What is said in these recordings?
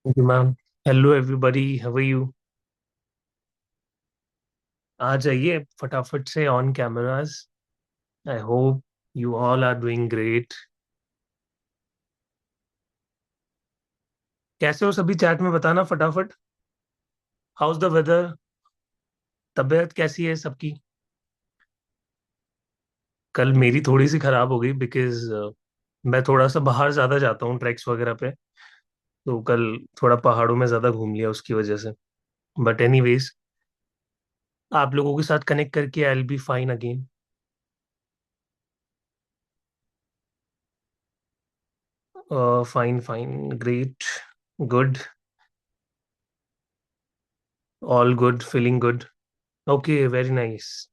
Ji ma'am. Hello everybody, how are you? आ जाइए फटाफट से on cameras. I hope you all are doing great. कैसे हो सभी? चैट में बताना फटाफट। How's the weather? तबीयत कैसी है सबकी? कल मेरी थोड़ी सी खराब हो गई बिकॉज मैं थोड़ा सा बाहर ज्यादा जाता हूँ ट्रैक्स वगैरह पे। तो कल थोड़ा पहाड़ों में ज्यादा घूम लिया उसकी वजह से। बट एनीवेज, आप लोगों के साथ कनेक्ट करके I will be fine again. Fine fine, great, good, all good, feeling good. Okay, very nice.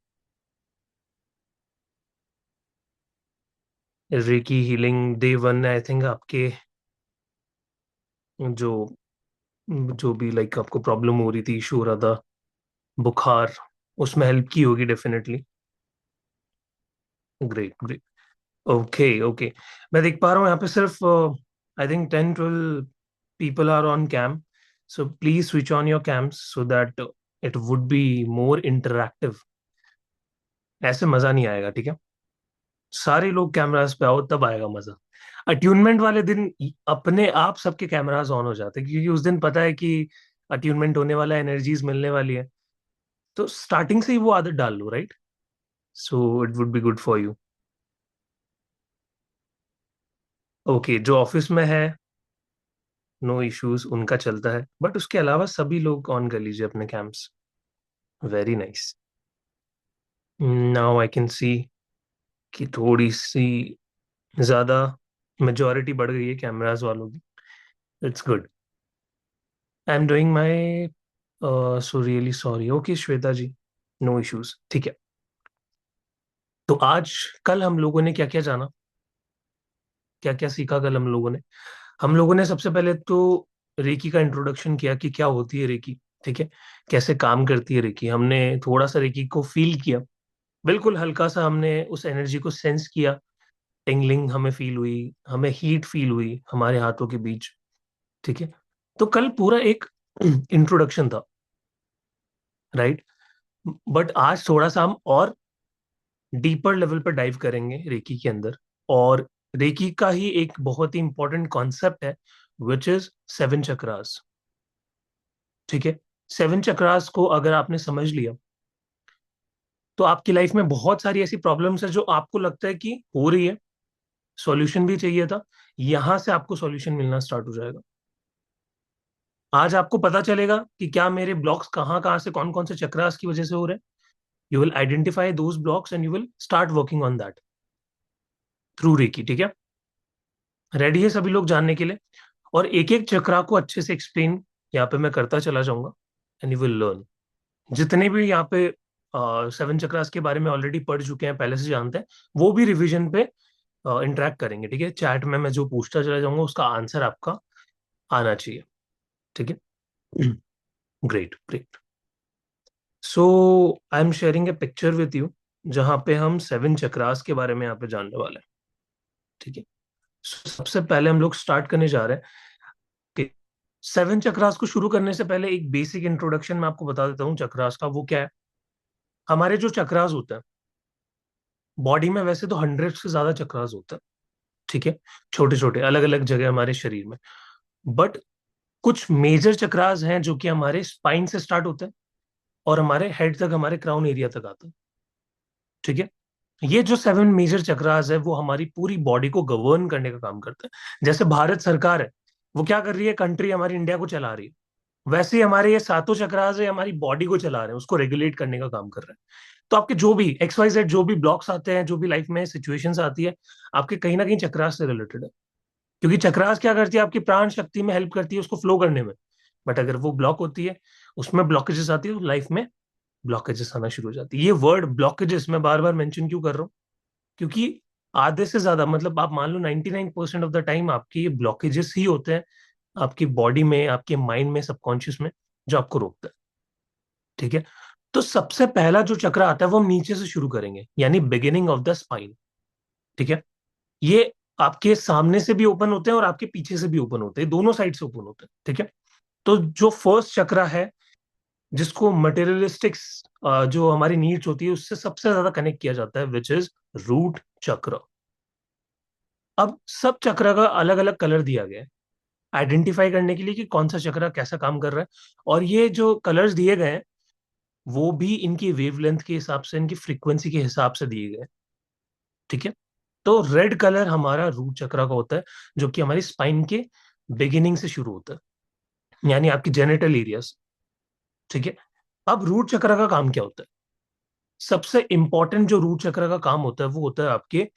Recce healing day one I think आपके जो जो भी लाइक आपको प्रॉब्लम हो रही थी, इशू हो रहा था, बुखार, उसमें हेल्प की होगी definitely. Great great. Okay okay. मैं देख पा रहा हूँ यहाँ पे सिर्फ I think 10-12 people are on cam. So please switch on your cams so that it would be more interactive. ऐसे मजा नहीं आएगा, ठीक है? सारे लोग कैमरास पे आओ तब आएगा मजा। अट्यूनमेंट वाले दिन अपने आप सबके कैमरास ऑन हो जाते हैं क्योंकि उस दिन पता है कि अट्यूनमेंट होने वाला है, एनर्जीज मिलने वाली है। तो स्टार्टिंग से ही वो आदत डाल लो, right? So it would be good for you. Okay, जो ऑफिस में है, नो इश्यूज, उनका चलता है, बट उसके अलावा सभी लोग ऑन कर लीजिए अपने camps. Very nice. Now I can see कि थोड़ी सी ज्यादा मेजोरिटी बढ़ गई है कैमरास वालों की। It's good. I am doing my so really sorry. Okay Shweta ji, no issues, ठीक है। तो आज, कल हम लोगों ने क्या क्या जाना, क्या क्या सीखा कल हम लोगों ने सबसे पहले तो रेकी का इंट्रोडक्शन किया कि क्या होती है रेकी, ठीक है? कैसे काम करती है रेकी, हमने थोड़ा सा रेकी को फील किया। बिल्कुल हल्का सा हमने उस एनर्जी को सेंस किया। टिंगलिंग हमें फील हुई, हमें हीट फील हुई हमारे हाथों के बीच, ठीक है? तो कल पूरा एक इंट्रोडक्शन था, राइट? बट आज थोड़ा सा हम और डीपर लेवल पर डाइव करेंगे रेकी के अंदर। और रेकी का ही एक बहुत ही इंपॉर्टेंट कॉन्सेप्ट है, विच इज सेवन चक्रास, ठीक है? सेवन चक्रास को अगर आपने समझ लिया तो आपकी लाइफ में बहुत सारी ऐसी प्रॉब्लम्स है जो आपको लगता है कि हो रही है, सॉल्यूशन भी चाहिए था, यहां से आपको सॉल्यूशन मिलना स्टार्ट हो जाएगा। आज आपको पता चलेगा कि क्या मेरे ब्लॉक्स कहाँ कहाँ से, कौन कौन से चक्रास की वजह से हो रहे हैं। You will identify those blocks and you will start working on that through reiki, ठीक है? रेडी है सभी लोग जानने के लिए? और एक एक चक्रा को अच्छे से एक्सप्लेन यहाँ पे मैं करता चला जाऊंगा एंड यू विल लर्न। जितने भी यहाँ पे सेवन चक्रास के बारे में ऑलरेडी पढ़ चुके हैं, पहले से जानते हैं, वो भी रिवीजन पे इंटरेक्ट करेंगे, ठीक है? चैट में मैं जो पूछता चला जाऊंगा उसका आंसर आपका आना चाहिए, ठीक है? Great great. So I am sharing A picture with you जहाँ पे हम सेवन चक्रास के बारे में यहाँ पे जानने वाले हैं, ठीक है? So, सबसे पहले हम लोग स्टार्ट करने जा रहे हैं कि सेवन चक्रास को शुरू करने से पहले एक बेसिक इंट्रोडक्शन मैं आपको बता देता हूँ चक्रास का। वो क्या है? हमारे जो चक्रास होते हैं बॉडी में, वैसे तो 100 से ज्यादा चक्रास होते हैं, ठीक है? छोटे छोटे अलग अलग जगह हमारे शरीर में। बट कुछ मेजर चक्रास हैं जो कि हमारे स्पाइन से स्टार्ट होते हैं और हमारे हेड तक, हमारे क्राउन एरिया तक आते हैं, ठीक है? ये जो सेवन मेजर चक्रास है वो हमारी पूरी बॉडी को गवर्न करने का काम करते हैं। जैसे भारत सरकार है, वो क्या कर रही है, कंट्री हमारी इंडिया को चला रही है, वैसे ही हमारे ये सातों चक्रास है हमारी बॉडी को चला रहे हैं, उसको रेगुलेट करने का काम कर रहे हैं। तो आपके जो भी XYZ जो भी ब्लॉक्स आते हैं, जो भी लाइफ में सिचुएशंस आती है, आपके कहीं ना कहीं चक्रास से रिलेटेड है। क्योंकि चक्रास क्या करती है, आपकी प्राण शक्ति में हेल्प करती है उसको फ्लो करने में। बट अगर वो ब्लॉक होती है, उसमें ब्लॉकेजेस आती है, तो लाइफ में ब्लॉकेजेस आना शुरू हो जाती है। ये वर्ड ब्लॉकेजेस मैं बार बार मेंशन क्यों कर रहा हूँ? क्योंकि आधे से ज्यादा, मतलब आप मान लो 99% ऑफ द टाइम आपके ये ब्लॉकेजेस ही होते हैं आपकी बॉडी में, आपके माइंड में, सबकॉन्शियस में, जो आपको रोकता है, ठीक है? तो सबसे पहला जो चक्र आता है वो हम नीचे से शुरू करेंगे, यानी बिगिनिंग ऑफ द स्पाइन, ठीक है? ये आपके सामने से भी ओपन होते हैं और आपके पीछे से भी ओपन होते हैं, दोनों साइड से ओपन होते हैं, ठीक है? तो जो फर्स्ट चक्र है, जिसको मटेरियलिस्टिक्स, जो हमारी नीड्स होती है उससे सबसे ज्यादा कनेक्ट किया जाता है, विच इज रूट चक्र। अब सब चक्र का अलग अलग कलर दिया गया है आइडेंटिफाई करने के लिए कि कौन सा चक्र कैसा काम कर रहा है। और ये जो कलर्स दिए गए हैं वो भी इनकी वेवलेंथ के हिसाब से, इनकी फ्रीक्वेंसी के हिसाब से दिए गए हैं। ठीक है। तो रेड कलर हमारा रूट चक्र का होता है, जो कि हमारी स्पाइन के बिगिनिंग से शुरू होता है, यानी आपकी जेनिटल एरियाज। ठीक है। अब रूट चक्र का काम क्या होता है? सबसे इंपॉर्टेंट जो रूट चक्र का काम होता है वो होता है आपके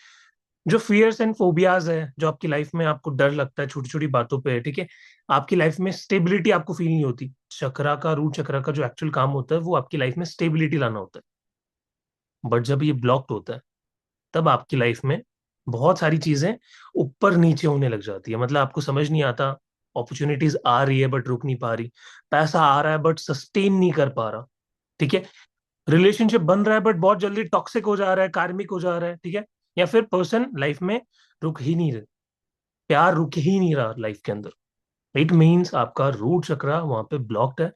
जो फियर्स एंड फोबियाज है, जो आपकी लाइफ में आपको डर लगता है छोटी छोटी बातों पे। ठीक है। आपकी लाइफ में स्टेबिलिटी आपको फील नहीं होती। चक्रा का, रूट चक्रा का जो एक्चुअल काम होता है वो आपकी लाइफ में स्टेबिलिटी लाना होता है। बट जब ये ब्लॉक्ड होता है तब आपकी लाइफ में बहुत सारी चीजें ऊपर नीचे होने लग जाती है। मतलब आपको समझ नहीं आता, अपॉर्चुनिटीज आ रही है बट रुक नहीं पा रही, पैसा आ रहा है बट सस्टेन नहीं कर पा रहा। ठीक है। रिलेशनशिप बन रहा है बट बहुत जल्दी टॉक्सिक हो जा रहा है, कार्मिक हो जा रहा है। ठीक है। या फिर पर्सन लाइफ में रुक ही नहीं रहे, प्यार रुक ही नहीं रहा लाइफ के अंदर। इट मीन्स आपका रूट चक्र वहां पे ब्लॉक्ड है।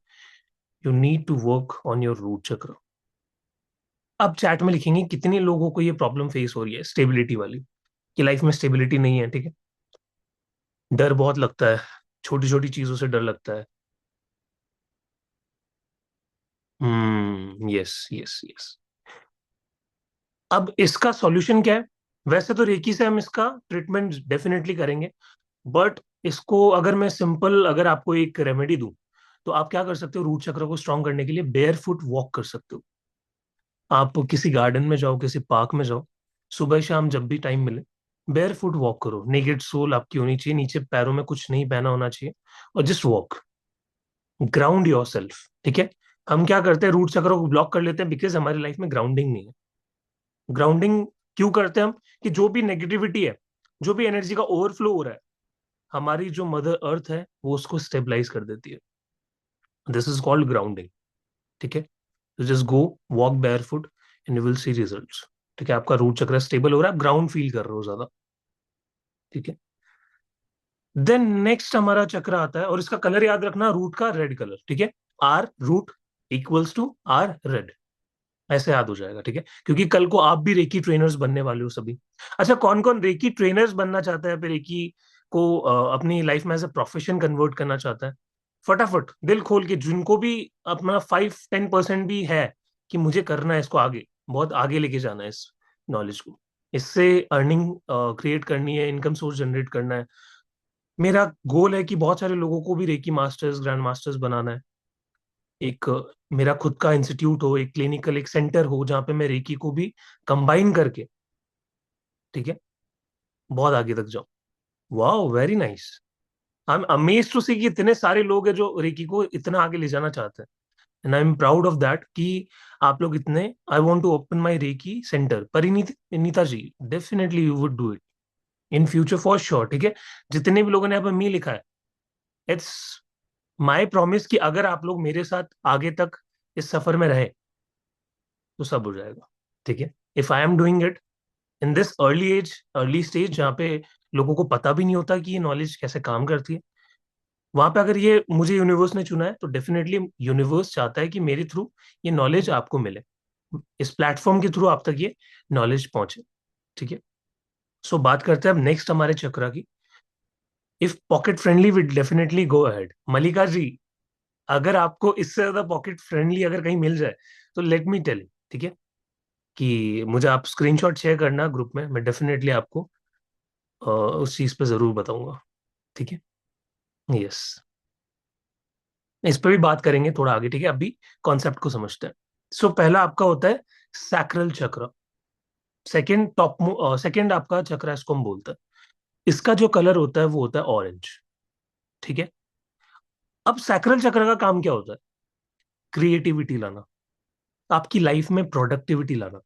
You need to work on your root chakra. अब चैट में लिखेंगे कितने लोगों को ये प्रॉब्लम फेस हो रही है स्टेबिलिटी वाली, कि लाइफ में स्टेबिलिटी नहीं है। ठीक है। डर बहुत लगता है, छोटी छोटी चीजों से डर लगता है। Yes yes yes. अब इसका सॉल्यूशन क्या है? वैसे तो रेकी से हम इसका ट्रीटमेंट डेफिनेटली करेंगे, बट इसको अगर मैं सिंपल, अगर आपको एक रेमेडी दूं, तो आप क्या कर सकते हो रूट चक्र को स्ट्रांग करने के लिए? बेयर फुट वॉक कर सकते हो। आप किसी गार्डन में जाओ, किसी पार्क में जाओ, सुबह शाम जब भी टाइम मिले, बेयर फुट वॉक करो। नेकेड सोल आपकी होनी चाहिए, नीचे पैरों में कुछ नहीं पहना होना चाहिए, और just walk, ground your self. ठीक है। हम क्या करते हैं, रूट चक्र को ब्लॉक कर लेते हैं बिकॉज हमारी लाइफ में ग्राउंडिंग नहीं है। ग्राउंडिंग क्यों करते हैं हम? कि जो भी नेगेटिविटी है, जो भी एनर्जी का ओवरफ्लो हो रहा है, हमारी जो मदर अर्थ है वो उसको स्टेबलाइज कर देती है। This is called grounding. ठीक है। तो just go, walk bear foot, and you will see result. ठीक है। आपका रूट चक्र स्टेबल हो रहा है, आप ग्राउंड फील कर रहे हो ज्यादा। ठीक है। देन नेक्स्ट हमारा चक्र आता है, और इसका कलर याद रखना, रूट का रेड कलर। ठीक है। R root equals to R red, ऐसे याद हो जाएगा। ठीक है। क्योंकि कल को आप भी रेकी ट्रेनर्स बनने वाले हो सभी। अच्छा, कौन कौन रेकी ट्रेनर्स बनना चाहता है, फिर रेकी को अपनी लाइफ में एज अ प्रोफेशन कन्वर्ट करना चाहता है? फटाफट दिल खोल के, जिनको भी अपना 5-10% भी है कि मुझे करना है इसको, आगे बहुत आगे लेके जाना है इस नॉलेज को, इससे अर्निंग क्रिएट करनी है, इनकम सोर्स जनरेट करना है। मेरा गोल है कि बहुत सारे लोगों को भी रेकी मास्टर्स, ग्रैंड मास्टर्स बनाना है। एक मेरा खुद का इंस्टीट्यूट हो, एक क्लिनिकल, एक सेंटर हो जहाँ पे मैं रेकी को भी कंबाइन करके, ठीक है, बहुत आगे तक जाऊं। वाह, very nice. I am amazed to see कि इतने सारे लोग हैं जो रेकी को इतना आगे ले जाना चाहते हैं, and I am proud of that कि आप लोग इतने। I want to open my reiki centre. Parineeti, Neeta ji, definitely you would do it in future for sure. ठीक है। जितने भी लोगों ने यहाँ पे मी लिखा है, इट्स माई प्रॉमिस कि अगर आप लोग मेरे साथ आगे तक इस सफर में रहे तो सब हो जाएगा। ठीक है। If I am doing it in this early age, early stage, जहाँ पे लोगों को पता भी नहीं होता कि ये नॉलेज कैसे काम करती है, वहां पे अगर ये मुझे यूनिवर्स ने चुना है तो डेफिनेटली यूनिवर्स चाहता है कि मेरे थ्रू ये नॉलेज आपको मिले, इस प्लेटफॉर्म के थ्रू आप तक ये नॉलेज पहुंचे। ठीक है। सो बात करते हैं अब नेक्स्ट हमारे चक्रा की। If pocket friendly will definitely go ahead. Malika ji, अगर आपको इससे ज्यादा पॉकेट फ्रेंडली अगर कहीं मिल जाए तो लेट मी टेल। ठीक है। कि मुझे आप स्क्रीनशॉट शेयर करना ग्रुप में, मैं डेफिनेटली आपको उस चीज पे जरूर बताऊंगा। ठीक है। यस। इस पे भी बात करेंगे थोड़ा आगे। ठीक है। अभी कॉन्सेप्ट को समझते हैं। सो पहला आपका होता है सैक्रल चक्र। सेकंड टॉप, सेकंड आपका चक्र है, इसको हम बोलते हैं, इसका जो कलर होता है वो होता है ऑरेंज। ठीक है। अब सैक्रल चक्र का काम क्या होता है? क्रिएटिविटी लाना, आपकी लाइफ में प्रोडक्टिविटी लाना,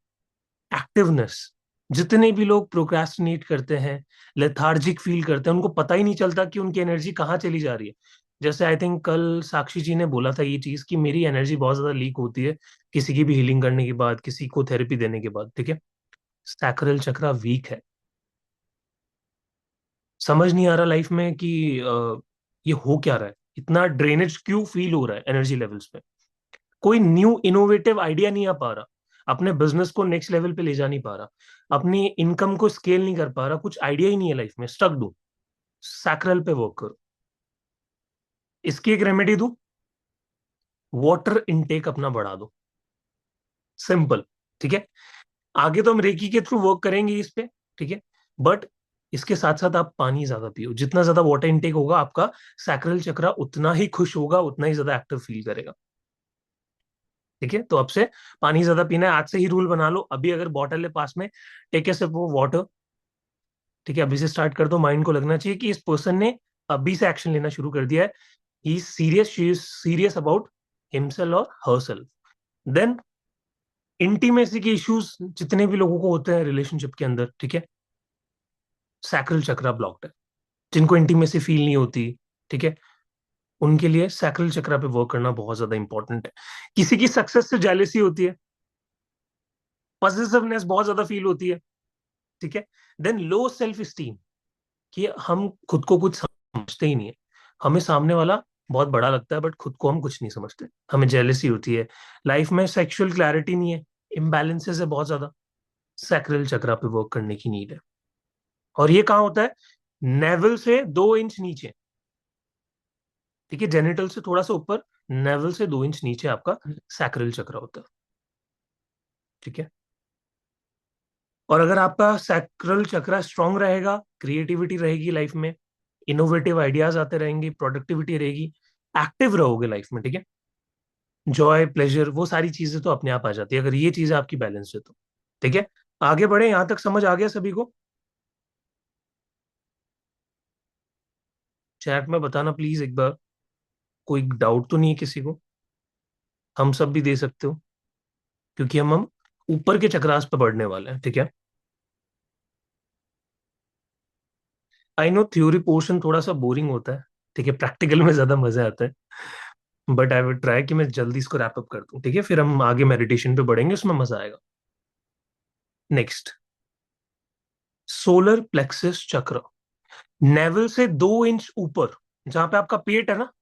एक्टिवनेस। जितने भी लोग प्रोक्रेस्टिनेट करते हैं, लेथार्जिक फील करते हैं, उनको पता ही नहीं चलता कि उनकी एनर्जी कहाँ चली जा रही है। जैसे आई थिंक कल साक्षी जी ने बोला था ये चीज कि मेरी एनर्जी बहुत ज्यादा लीक होती है किसी की भी हीलिंग करने के बाद, किसी को थेरेपी देने के बाद। ठीक है। सैक्रल चक्र वीक है, समझ नहीं आ रहा लाइफ में कि ये हो क्या रहा है, इतना ड्रेनेज क्यों फील हो रहा है एनर्जी लेवल्स पे? कोई न्यू इनोवेटिव आइडिया नहीं आ पा रहा, अपने बिजनेस को नेक्स्ट लेवल पे ले जा नहीं पा रहा, अपनी इनकम को स्केल नहीं कर पा रहा, कुछ आइडिया ही नहीं है लाइफ में, स्टक दो, सैक्रल पे वर्क करो। इसकी एक रेमेडी दो, वाटर इनटेक अपना बढ़ा दो, सिंपल। ठीक है, आगे तो हम रेकी के थ्रू वर्क करेंगे इस पे, ठीक है, बट इसके साथ साथ आप पानी ज्यादा पियो। जितना ज्यादा वाटर इनटेक होगा आपका सैक्रल चक्रा उतना ही खुश होगा, उतना ही ज्यादा एक्टिव फील करेगा। ठीक है, तो अब से पानी ज्यादा पीना है, आज से ही रूल बना लो। अभी अगर बॉटल है पास में, take a sip of water. ठीक है, अभी से स्टार्ट कर दो। माइंड को लगना चाहिए कि इस पर्सन ने अभी से एक्शन लेना शुरू कर दिया है। He is serious, she is serious about himself और हरसेल्फ। देन इंटीमेसी के इश्यूज जितने भी लोगों को होते हैं रिलेशनशिप के अंदर, ठीक है, सैक्रल चक्रा ब्लॉक्ड है। जिनको इंटीमेसी फील नहीं होती, ठीक है, उनके लिए सैक्रल चक्रा पे वर्क करना बहुत ज्यादा इंपॉर्टेंट है। किसी की सक्सेस से जेलेसी होती है, पॉजिटिवनेस बहुत ज्यादा फील होती है, ठीक है, देन लो सेल्फ स्टीम, कि हम खुद को कुछ समझते ही नहीं है, हमें सामने वाला बहुत बड़ा लगता है बट खुद को हम कुछ नहीं समझते, हमें जेलेसी होती है, लाइफ में सेक्सुअल क्लैरिटी नहीं है, इम्बैलेंसेस है बहुत ज्यादा, सैक्रल चक्रा पे वर्क करने की नीड है। और ये कहाँ होता है? नेवल से 2 इंच नीचे, ठीक है, जेनिटल से थोड़ा सा ऊपर, नेवल से 2 इंच नीचे आपका सैक्रल चक्र होता है। ठीक है, और अगर आपका सैक्रल चक्र स्ट्रांग रहेगा, क्रिएटिविटी रहेगी लाइफ में, इनोवेटिव आइडियाज आते रहेंगे, प्रोडक्टिविटी रहेगी, एक्टिव रहोगे लाइफ में। ठीक है, जॉय प्लेजर वो सारी चीजें तो अपने आप आ जाती है अगर ये चीजें आपकी बैलेंस है तो। ठीक है, आगे बढ़े, यहां तक समझ आ गया सभी को? चैट में बताना प्लीज एक बार, कोई डाउट तो नहीं है किसी को? हम सब भी दे सकते हो, क्योंकि हम ऊपर के चक्रास पे बढ़ने वाले हैं। ठीक है, आई नो थ्योरी पोर्शन थोड़ा सा बोरिंग होता है, ठीक है, प्रैक्टिकल में ज्यादा मजा आता है, बट आई विल ट्राई कि मैं जल्दी इसको रैप अप कर दूं। ठीक है, फिर हम आगे मेडिटेशन पे बढ़ेंगे, उसमें मजा आएगा। नेक्स्ट, सोलर प्लेक्सस चक्र, नेवल से 2 इंच ऊपर, जहां पे आपका पेट है ना,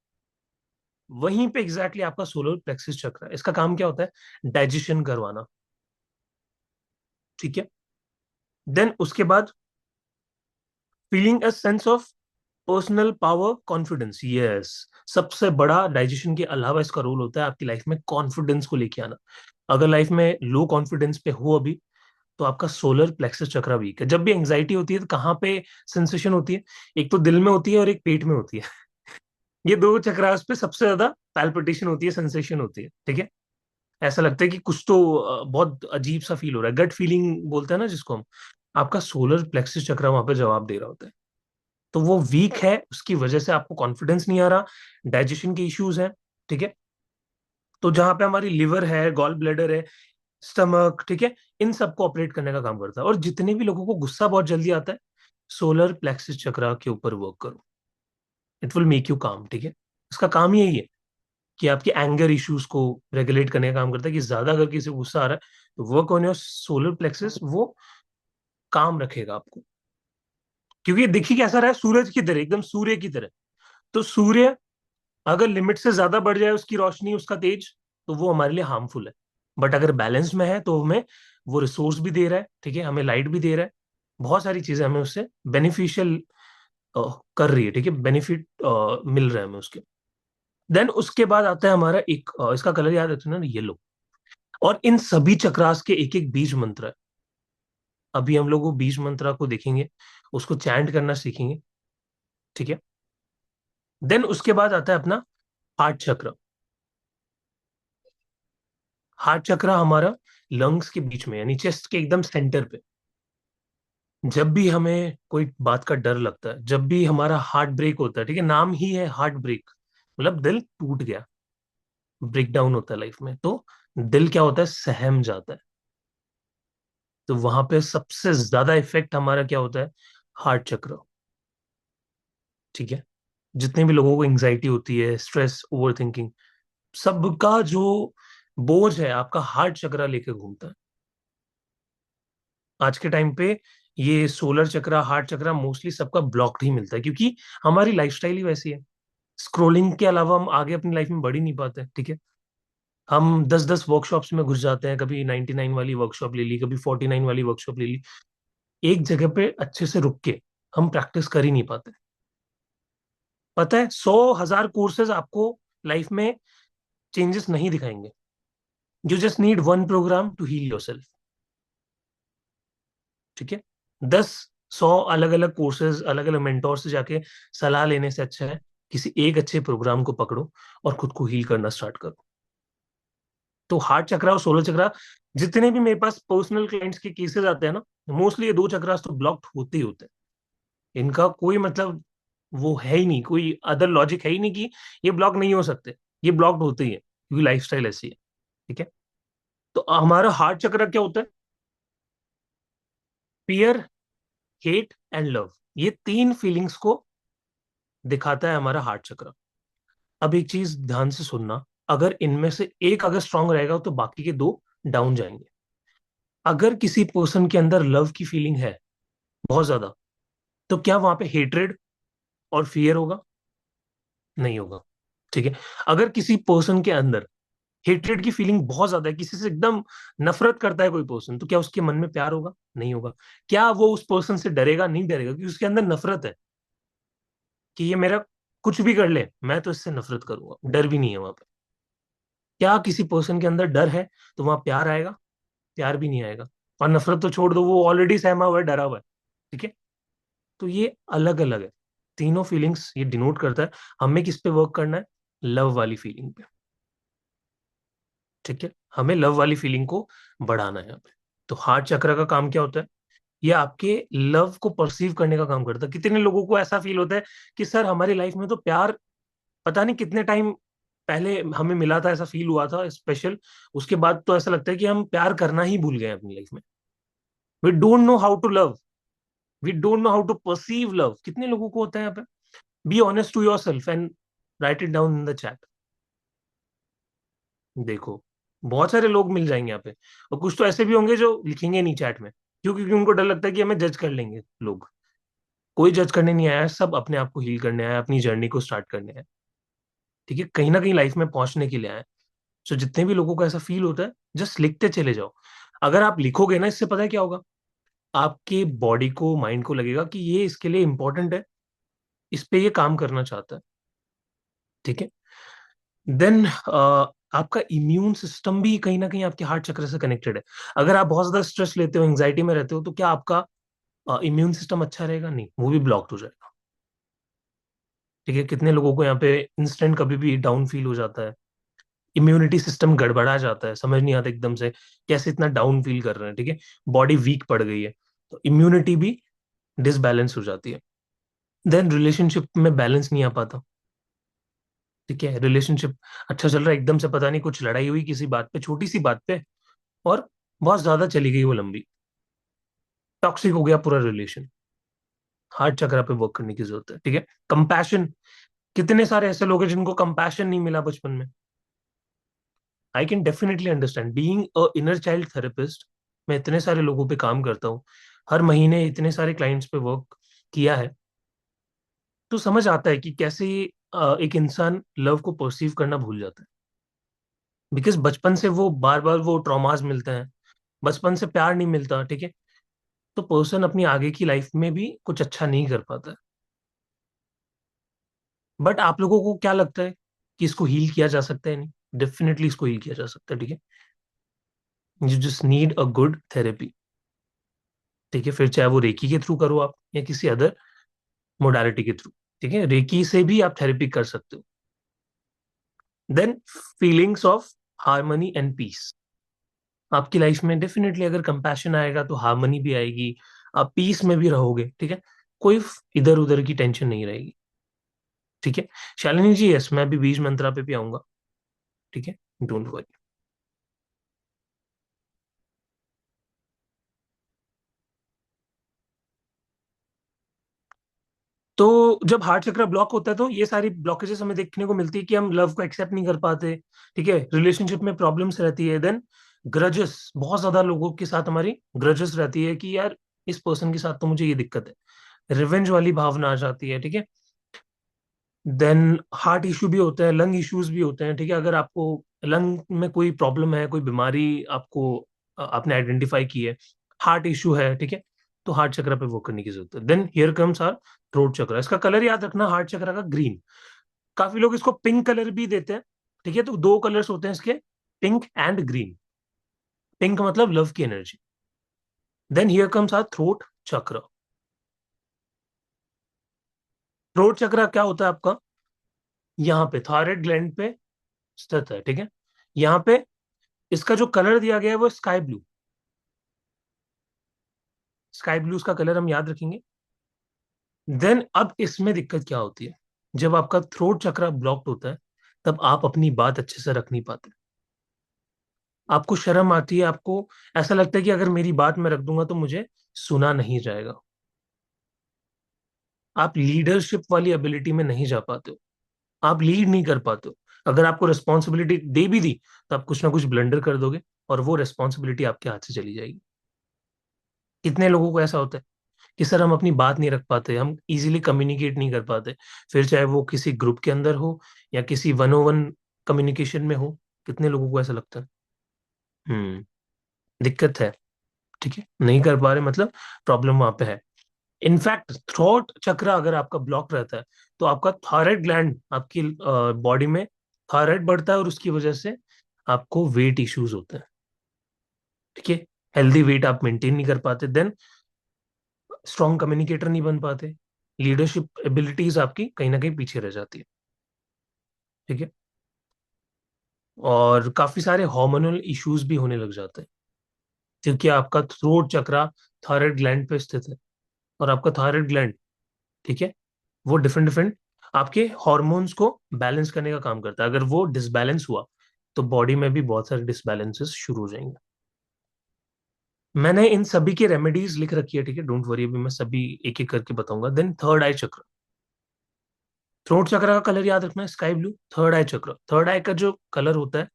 वहीं पे एग्जैक्टली आपका सोलर प्लेक्सस चक्र है। इसका काम क्या होता है? डाइजेशन करवाना। ठीक है, देन उसके बाद feeling a sense of personal power, confidence, yes, सबसे बड़ा डाइजेशन के अलावा इसका रोल होता है आपकी लाइफ में कॉन्फिडेंस को लेके आना। अगर लाइफ में लो कॉन्फिडेंस पे हो अभी, तो आपका सोलर प्लेक्सस चक्र वीक है। जब भी एंजाइटी होती है तो कहाँ पे सेंसेशन होती है? एक तो दिल में होती है और एक पेट में होती है। ये दो चक्रास पे सबसे ज्यादा पैल्पिटेशन होती है, सेंसेशन होती है। ठीक है, ऐसा लगता है कि कुछ तो बहुत अजीब सा फील हो रहा है, गट फीलिंग बोलते हैं ना जिसको हम। आपका सोलर प्लेक्सस चक्र वहां पे जवाब दे रहा होता है। तो वो वीक है, उसकी वजह से आपको कॉन्फिडेंस नहीं आ रहा, डाइजेशन के इश्यूज हैं। ठीक है, तो जहां पे हमारी लिवर है, गॉल ब्लैडर है, स्टमक, ठीक है, इन सबको ऑपरेट करने का काम करता है। और जितने भी लोगों को गुस्सा बहुत जल्दी आता है, सोलर प्लेक्सिस चक्र के ऊपर वर्क करो, इट विल मेक यू काम। ठीक है, इसका काम ही यही है कि आपके एंगर इश्यूज को रेगुलेट करने का काम करता है, कि ज्यादा अगर किसी को गुस्सा आ रहा है तो work on your solar plexus, वो काम रखेगा आपको। क्योंकि ये दिख ही कैसा रहा है, सूरज की तरह, एकदम सूर्य की तरह। तो सूर्य अगर लिमिट से ज्यादा बढ़ जाए उसकी रोशनी, उसका तेज, तो वो हमारे लिए हार्मफुल है। बट अगर बैलेंस में है तो हमें वो रिसोर्स भी दे रहा है, ठीक है, हमें लाइट भी दे रहा है, बहुत सारी चीजें हमें उससे बेनिफिशियल कर रही है। ठीक है, बेनिफिट मिल रहा है हमें उसके। देन उसके बाद आता है हमारा एक इसका कलर याद है ना, येलो। और इन सभी चक्रास के एक एक बीज मंत्र है। अभी हम लोग वो बीज मंत्र को देखेंगे, उसको चैंट करना सीखेंगे। ठीक है, देन उसके बाद आता है अपना हार्ट चक्र। हार्ट चक्र हमारा लंग्स के बीच में, यानी चेस्ट के एकदम सेंटर पे। जब भी हमें कोई बात का डर लगता है, जब भी हमारा हार्ट ब्रेक होता है, ठीक है, नाम ही है हार्ट ब्रेक, मतलब दिल टूट गया, ब्रेक डाउन होता है लाइफ में, तो दिल क्या होता है? सहम जाता है। तो वहां पे सबसे ज्यादा इफेक्ट हमारा क्या होता है? हार्ट चक्र। ठीक है, जितने भी लोगों को एंग्जाइटी होती है, स्ट्रेस, ओवर थिंकिंग, सबका जो बोझ है आपका हार्ट चक्र लेके घूमता है। आज के टाइम पे ये सोलर चक्र, हार्ट चक्र मोस्टली सबका ब्लॉक्ड ही मिलता है, क्योंकि हमारी लाइफस्टाइल ही वैसी है। स्क्रोलिंग के अलावा हम आगे अपनी लाइफ में बढ़ ही नहीं पाते, ठीक है। हम 10-10 वर्कशॉप्स में घुस जाते हैं, कभी 99 वाली वर्कशॉप ले ली, कभी 49 वाली वर्कशॉप ले ली। एक जगह पे अच्छे से रुक के हम प्रैक्टिस कर ही नहीं पाते। पता है, 100,000 कोर्सेज आपको लाइफ में चेंजेस नहीं दिखाएंगे। You just need one programme to heal yourself, ठीक है। 10-100 अलग अलग कोर्सेज, अलग अलग मेंटोर से जाके सलाह लेने से अच्छा है किसी एक अच्छे प्रोग्राम को पकड़ो और खुद को हील करना स्टार्ट करो। तो हार्ट चक्रा और सोलर चक्रा, जितने भी मेरे पास पर्सनल क्लाइंट्स के केसेस आते हैं ना, मोस्टली ये दो चक्रास तो ब्लॉक्ड होते ही होते हैं। इनका कोई मतलब वो है ही नहीं, कोई अदर लॉजिक है ही नहीं कि ये ब्लॉक नहीं हो सकते। ये ब्लॉक्ड होते ही है क्योंकि लाइफस्टाइल ऐसी है, ठीक है। तो हमारा हार्ट चक्र क्या होता है? फियर, हेट एंड लव, ये तीन फीलिंग्स को दिखाता है हमारा हार्ट चक्र। अब एक चीज ध्यान से सुनना, अगर इनमें से एक अगर स्ट्रांग रहेगा तो बाकी के दो डाउन जाएंगे। अगर किसी पर्सन के अंदर लव की फीलिंग है बहुत ज्यादा, तो क्या वहां पे हेट्रेड और फियर होगा? नहीं होगा, ठीक है। अगर किसी पर्सन के अंदर हेट्रेड की फीलिंग बहुत ज्यादा है, किसी से एकदम नफरत करता है कोई पर्सन, तो क्या उसके मन में प्यार होगा? नहीं होगा। क्या वो उस पर्सन से डरेगा? नहीं डरेगा, क्योंकि उसके अंदर नफरत है कि ये मेरा कुछ भी कर ले, मैं तो इससे नफरत करूंगा। डर भी नहीं है वहां पे। क्या किसी पर्सन के अंदर डर है तो वहां प्यार आएगा? प्यार भी नहीं आएगा। और नफरत तो छोड़ दो, वो ऑलरेडी सहमा हुआ है, डरा हुआ है, ठीक है। तो ये अलग अलग है। तीनों फीलिंग्स ये डिनोट करता है हमें किस पे वर्क करना है। लव वाली फीलिंग पे, ठीक है। हमें लव वाली फीलिंग को बढ़ाना है यहाँ पे। तो हार्ट चक्र का काम क्या होता है? ये आपके लव को परसीव करने का काम करता है। कितने लोगों को ऐसा फील होता है कि सर हमारी लाइफ में तो प्यार पता नहीं कितने टाइम पहले हमें मिला था, ऐसा फील हुआ था स्पेशल। उसके बाद तो ऐसा लगता है कि हम प्यार करना ही भूल गए अपनी लाइफ में। We don't know how to love, we don't know how to perceive love. कितने लोगों को होता है यहाँ पे? Be honest to yourself and write it down in the chat. देखो, बहुत सारे लोग मिल जाएंगे यहाँ पे, और कुछ तो ऐसे भी होंगे जो लिखेंगे नहीं चैट में। क्यों? क्योंकि उनको डर लगता है कि हमें जज कर लेंगे लोग। कोई जज करने नहीं आया है, सब अपने आप को हील करने आया है, अपनी जर्नी को स्टार्ट करने आया है, ठीक है। कहीं ना कहीं लाइफ में पहुंचने के लिए आया है। सो जितने भी लोगों को ऐसा फील होता है, जस्ट लिखते चले जाओ। अगर आप लिखोगे ना, इससे पता है क्या होगा? आपके बॉडी को, माइंड को लगेगा कि ये इसके लिए इंपॉर्टेंट है, इस पे ये काम करना चाहता है, ठीक है। देन आपका इम्यून सिस्टम भी कहीं ना कहीं आपके हार्ट चक्र से कनेक्टेड है। अगर आप बहुत ज्यादा स्ट्रेस लेते हो, एंग्जाइटी में रहते हो, तो क्या आपका इम्यून सिस्टम अच्छा रहेगा? नहीं, वो भी ब्लॉक्ड हो जाएगा, ठीक है। कितने लोगों को यहाँ पे इंस्टेंट कभी भी डाउन फील हो जाता है, इम्यूनिटी सिस्टम गड़बड़ा जाता है, समझ नहीं आता एकदम से कैसे इतना डाउन फील कर रहे हैं, ठीक है। बॉडी वीक पड़ गई है, तो इम्यूनिटी भी डिसबैलेंस हो जाती है। देन रिलेशनशिप में बैलेंस नहीं आ पाता, ठीक है। रिलेशनशिप अच्छा चल रहा है, एकदम से पता नहीं कुछ लड़ाई हुई किसी बात पे, छोटी सी बात पे, और बहुत ज्यादा चली गई वो लंबी, टॉक्सिक हो गया पूरा रिलेशन। हार्ट चक्र पे वर्क करने की जरूरत है, ठीक है। कंपैशन, कितने सारे ऐसे लोग हैं जिनको कंपैशन नहीं मिला बचपन में। I can definitely understand, being a inner child therapist, मैं इतने सारे लोगों पे काम करता हूँ, हर महीने इतने सारे क्लाइंट्स पे वर्क किया है। तो समझ आता है कि कैसे एक इंसान लव को परसीव करना भूल जाता है। बिकॉज बचपन से वो बार बार वो ट्रॉमास मिलते हैं, बचपन से प्यार नहीं मिलता, ठीक है। तो पर्सन अपनी आगे की लाइफ में भी कुछ अच्छा नहीं कर पाता है। बट आप लोगों को क्या लगता है कि इसको हील किया जा सकता है? नहीं, डेफिनेटली इसको हील किया जा सकता है, ठीक है। You just need a good therapy, ठीक है। फिर चाहे वो रेकी के थ्रू करो आप, या किसी अदर मोडालिटी के थ्रू, ठीक है। रेकी से भी आप थेरेपी कर सकते हो। Then feelings of harmony and peace, आपकी लाइफ में डेफिनेटली अगर कंपैशन आएगा तो हार्मनी भी आएगी, आप पीस में भी रहोगे, ठीक है। कोई इधर उधर की टेंशन नहीं रहेगी, ठीक है। शालिनी जी, यस, मैं अभी बीज मंत्रा पे भी आऊंगा, ठीक है। Don't worry. तो जब हार्ट चक्र ब्लॉक होता है तो ये सारी ब्लॉकेजेस हमें देखने को मिलती है कि हम लव को एक्सेप्ट नहीं कर पाते, ठीक है। रिलेशनशिप में प्रॉब्लम्स रहती है। देन ग्रजेस, बहुत ज्यादा लोगों के साथ हमारी ग्रजेस रहती है कि यार इस पर्सन के साथ तो मुझे ये दिक्कत है, रिवेंज वाली भावना आ जाती है, ठीक है। देन हार्ट इशू भी होते हैं, लंग इश्यूज भी होते हैं, ठीक है। अगर आपको लंग में कोई प्रॉब्लम है, कोई बीमारी आपको आपने आइडेंटिफाई की है, हार्ट इशू है, ठीक है, तो हार्ट चक्र पे वो करने की जरूरत है। Then here comes our throat chakra. इसका कलर याद रखना, हार्ट चक्र का ग्रीन। काफी लोग इसको पिंक कलर भी देते हैं, ठीक है। तो दो कलर्स होते हैं इसके, पिंक एंड ग्रीन। पिंक मतलब लव की energy. Then here comes our throat chakra. Throat chakra क्या होता है आपका, यहाँ पे थायराइड ग्लैंड पे स्थित है, ठीक है। यहाँ पे इसका जो कलर दिया गया है वो स्काई ब्लू। स्काई ब्लू इसका कलर हम याद रखेंगे। देन अब इसमें दिक्कत क्या होती है, जब आपका थ्रोट चक्र ब्लॉक्ड होता है, तब आप अपनी बात अच्छे से रख नहीं पाते। आपको शर्म आती है, आपको ऐसा लगता है कि अगर मेरी बात मैं रख दूंगा तो मुझे सुना नहीं जाएगा। आप लीडरशिप वाली एबिलिटी में नहीं जा पाते हो, आप लीड नहीं कर पाते हो। अगर आपको रिस्पॉन्सिबिलिटी दे भी दी, तो आप कुछ ना कुछ ब्लंडर कर दोगे, और वो रिस्पॉन्सिबिलिटी आपके हाथ से चली जाएगी। कितने लोगों को ऐसा होता है कि सर हम अपनी बात नहीं रख पाते, हम इजीली कम्युनिकेट नहीं कर पाते, फिर चाहे वो किसी ग्रुप के अंदर हो या किसी वन ओ वन कम्युनिकेशन में हो। कितने लोगों को ऐसा लगता है। दिक्कत है, ठीक है, नहीं कर पा रहे, मतलब प्रॉब्लम वहां पे है। इनफैक्ट थ्रोट चक्र अगर आपका ब्लॉक रहता है, तो आपका थायराइड ग्लैंड आपकी बॉडी में थायराइड बढ़ता है, और उसकी वजह से आपको वेट इश्यूज होते हैं, ठीक है। हेल्दी वेट आप मेंटेन नहीं कर पाते, देन स्ट्रॉन्ग कम्युनिकेटर नहीं बन पाते, लीडरशिप एबिलिटीज आपकी कहीं ना कहीं पीछे रह जाती है, ठीक है। और काफी सारे हार्मोनल इश्यूज भी होने लग जाते हैं, क्योंकि आपका थ्रोट चक्रा थायराइड ग्लैंड पे स्थित है। और आपका थायराइड ग्लैंड, ठीक है, वो डिफरेंट डिफरेंट आपके हॉर्मोन्स को बैलेंस करने का काम करता है। अगर वो डिसबैलेंस हुआ, तो बॉडी में भी बहुत सारे डिसबैलेंसेस शुरू हो जाएंगे। मैंने इन सभी की रेमेडीज लिख रखी है, ठीक है, डोंट वरी, अभी मैं सभी एक एक करके बताऊंगा। देन थर्ड आई चक्र। थ्रोट चक्र का कलर याद रखना है, sky blue. Third eye chakra, third आई का जो कलर होता है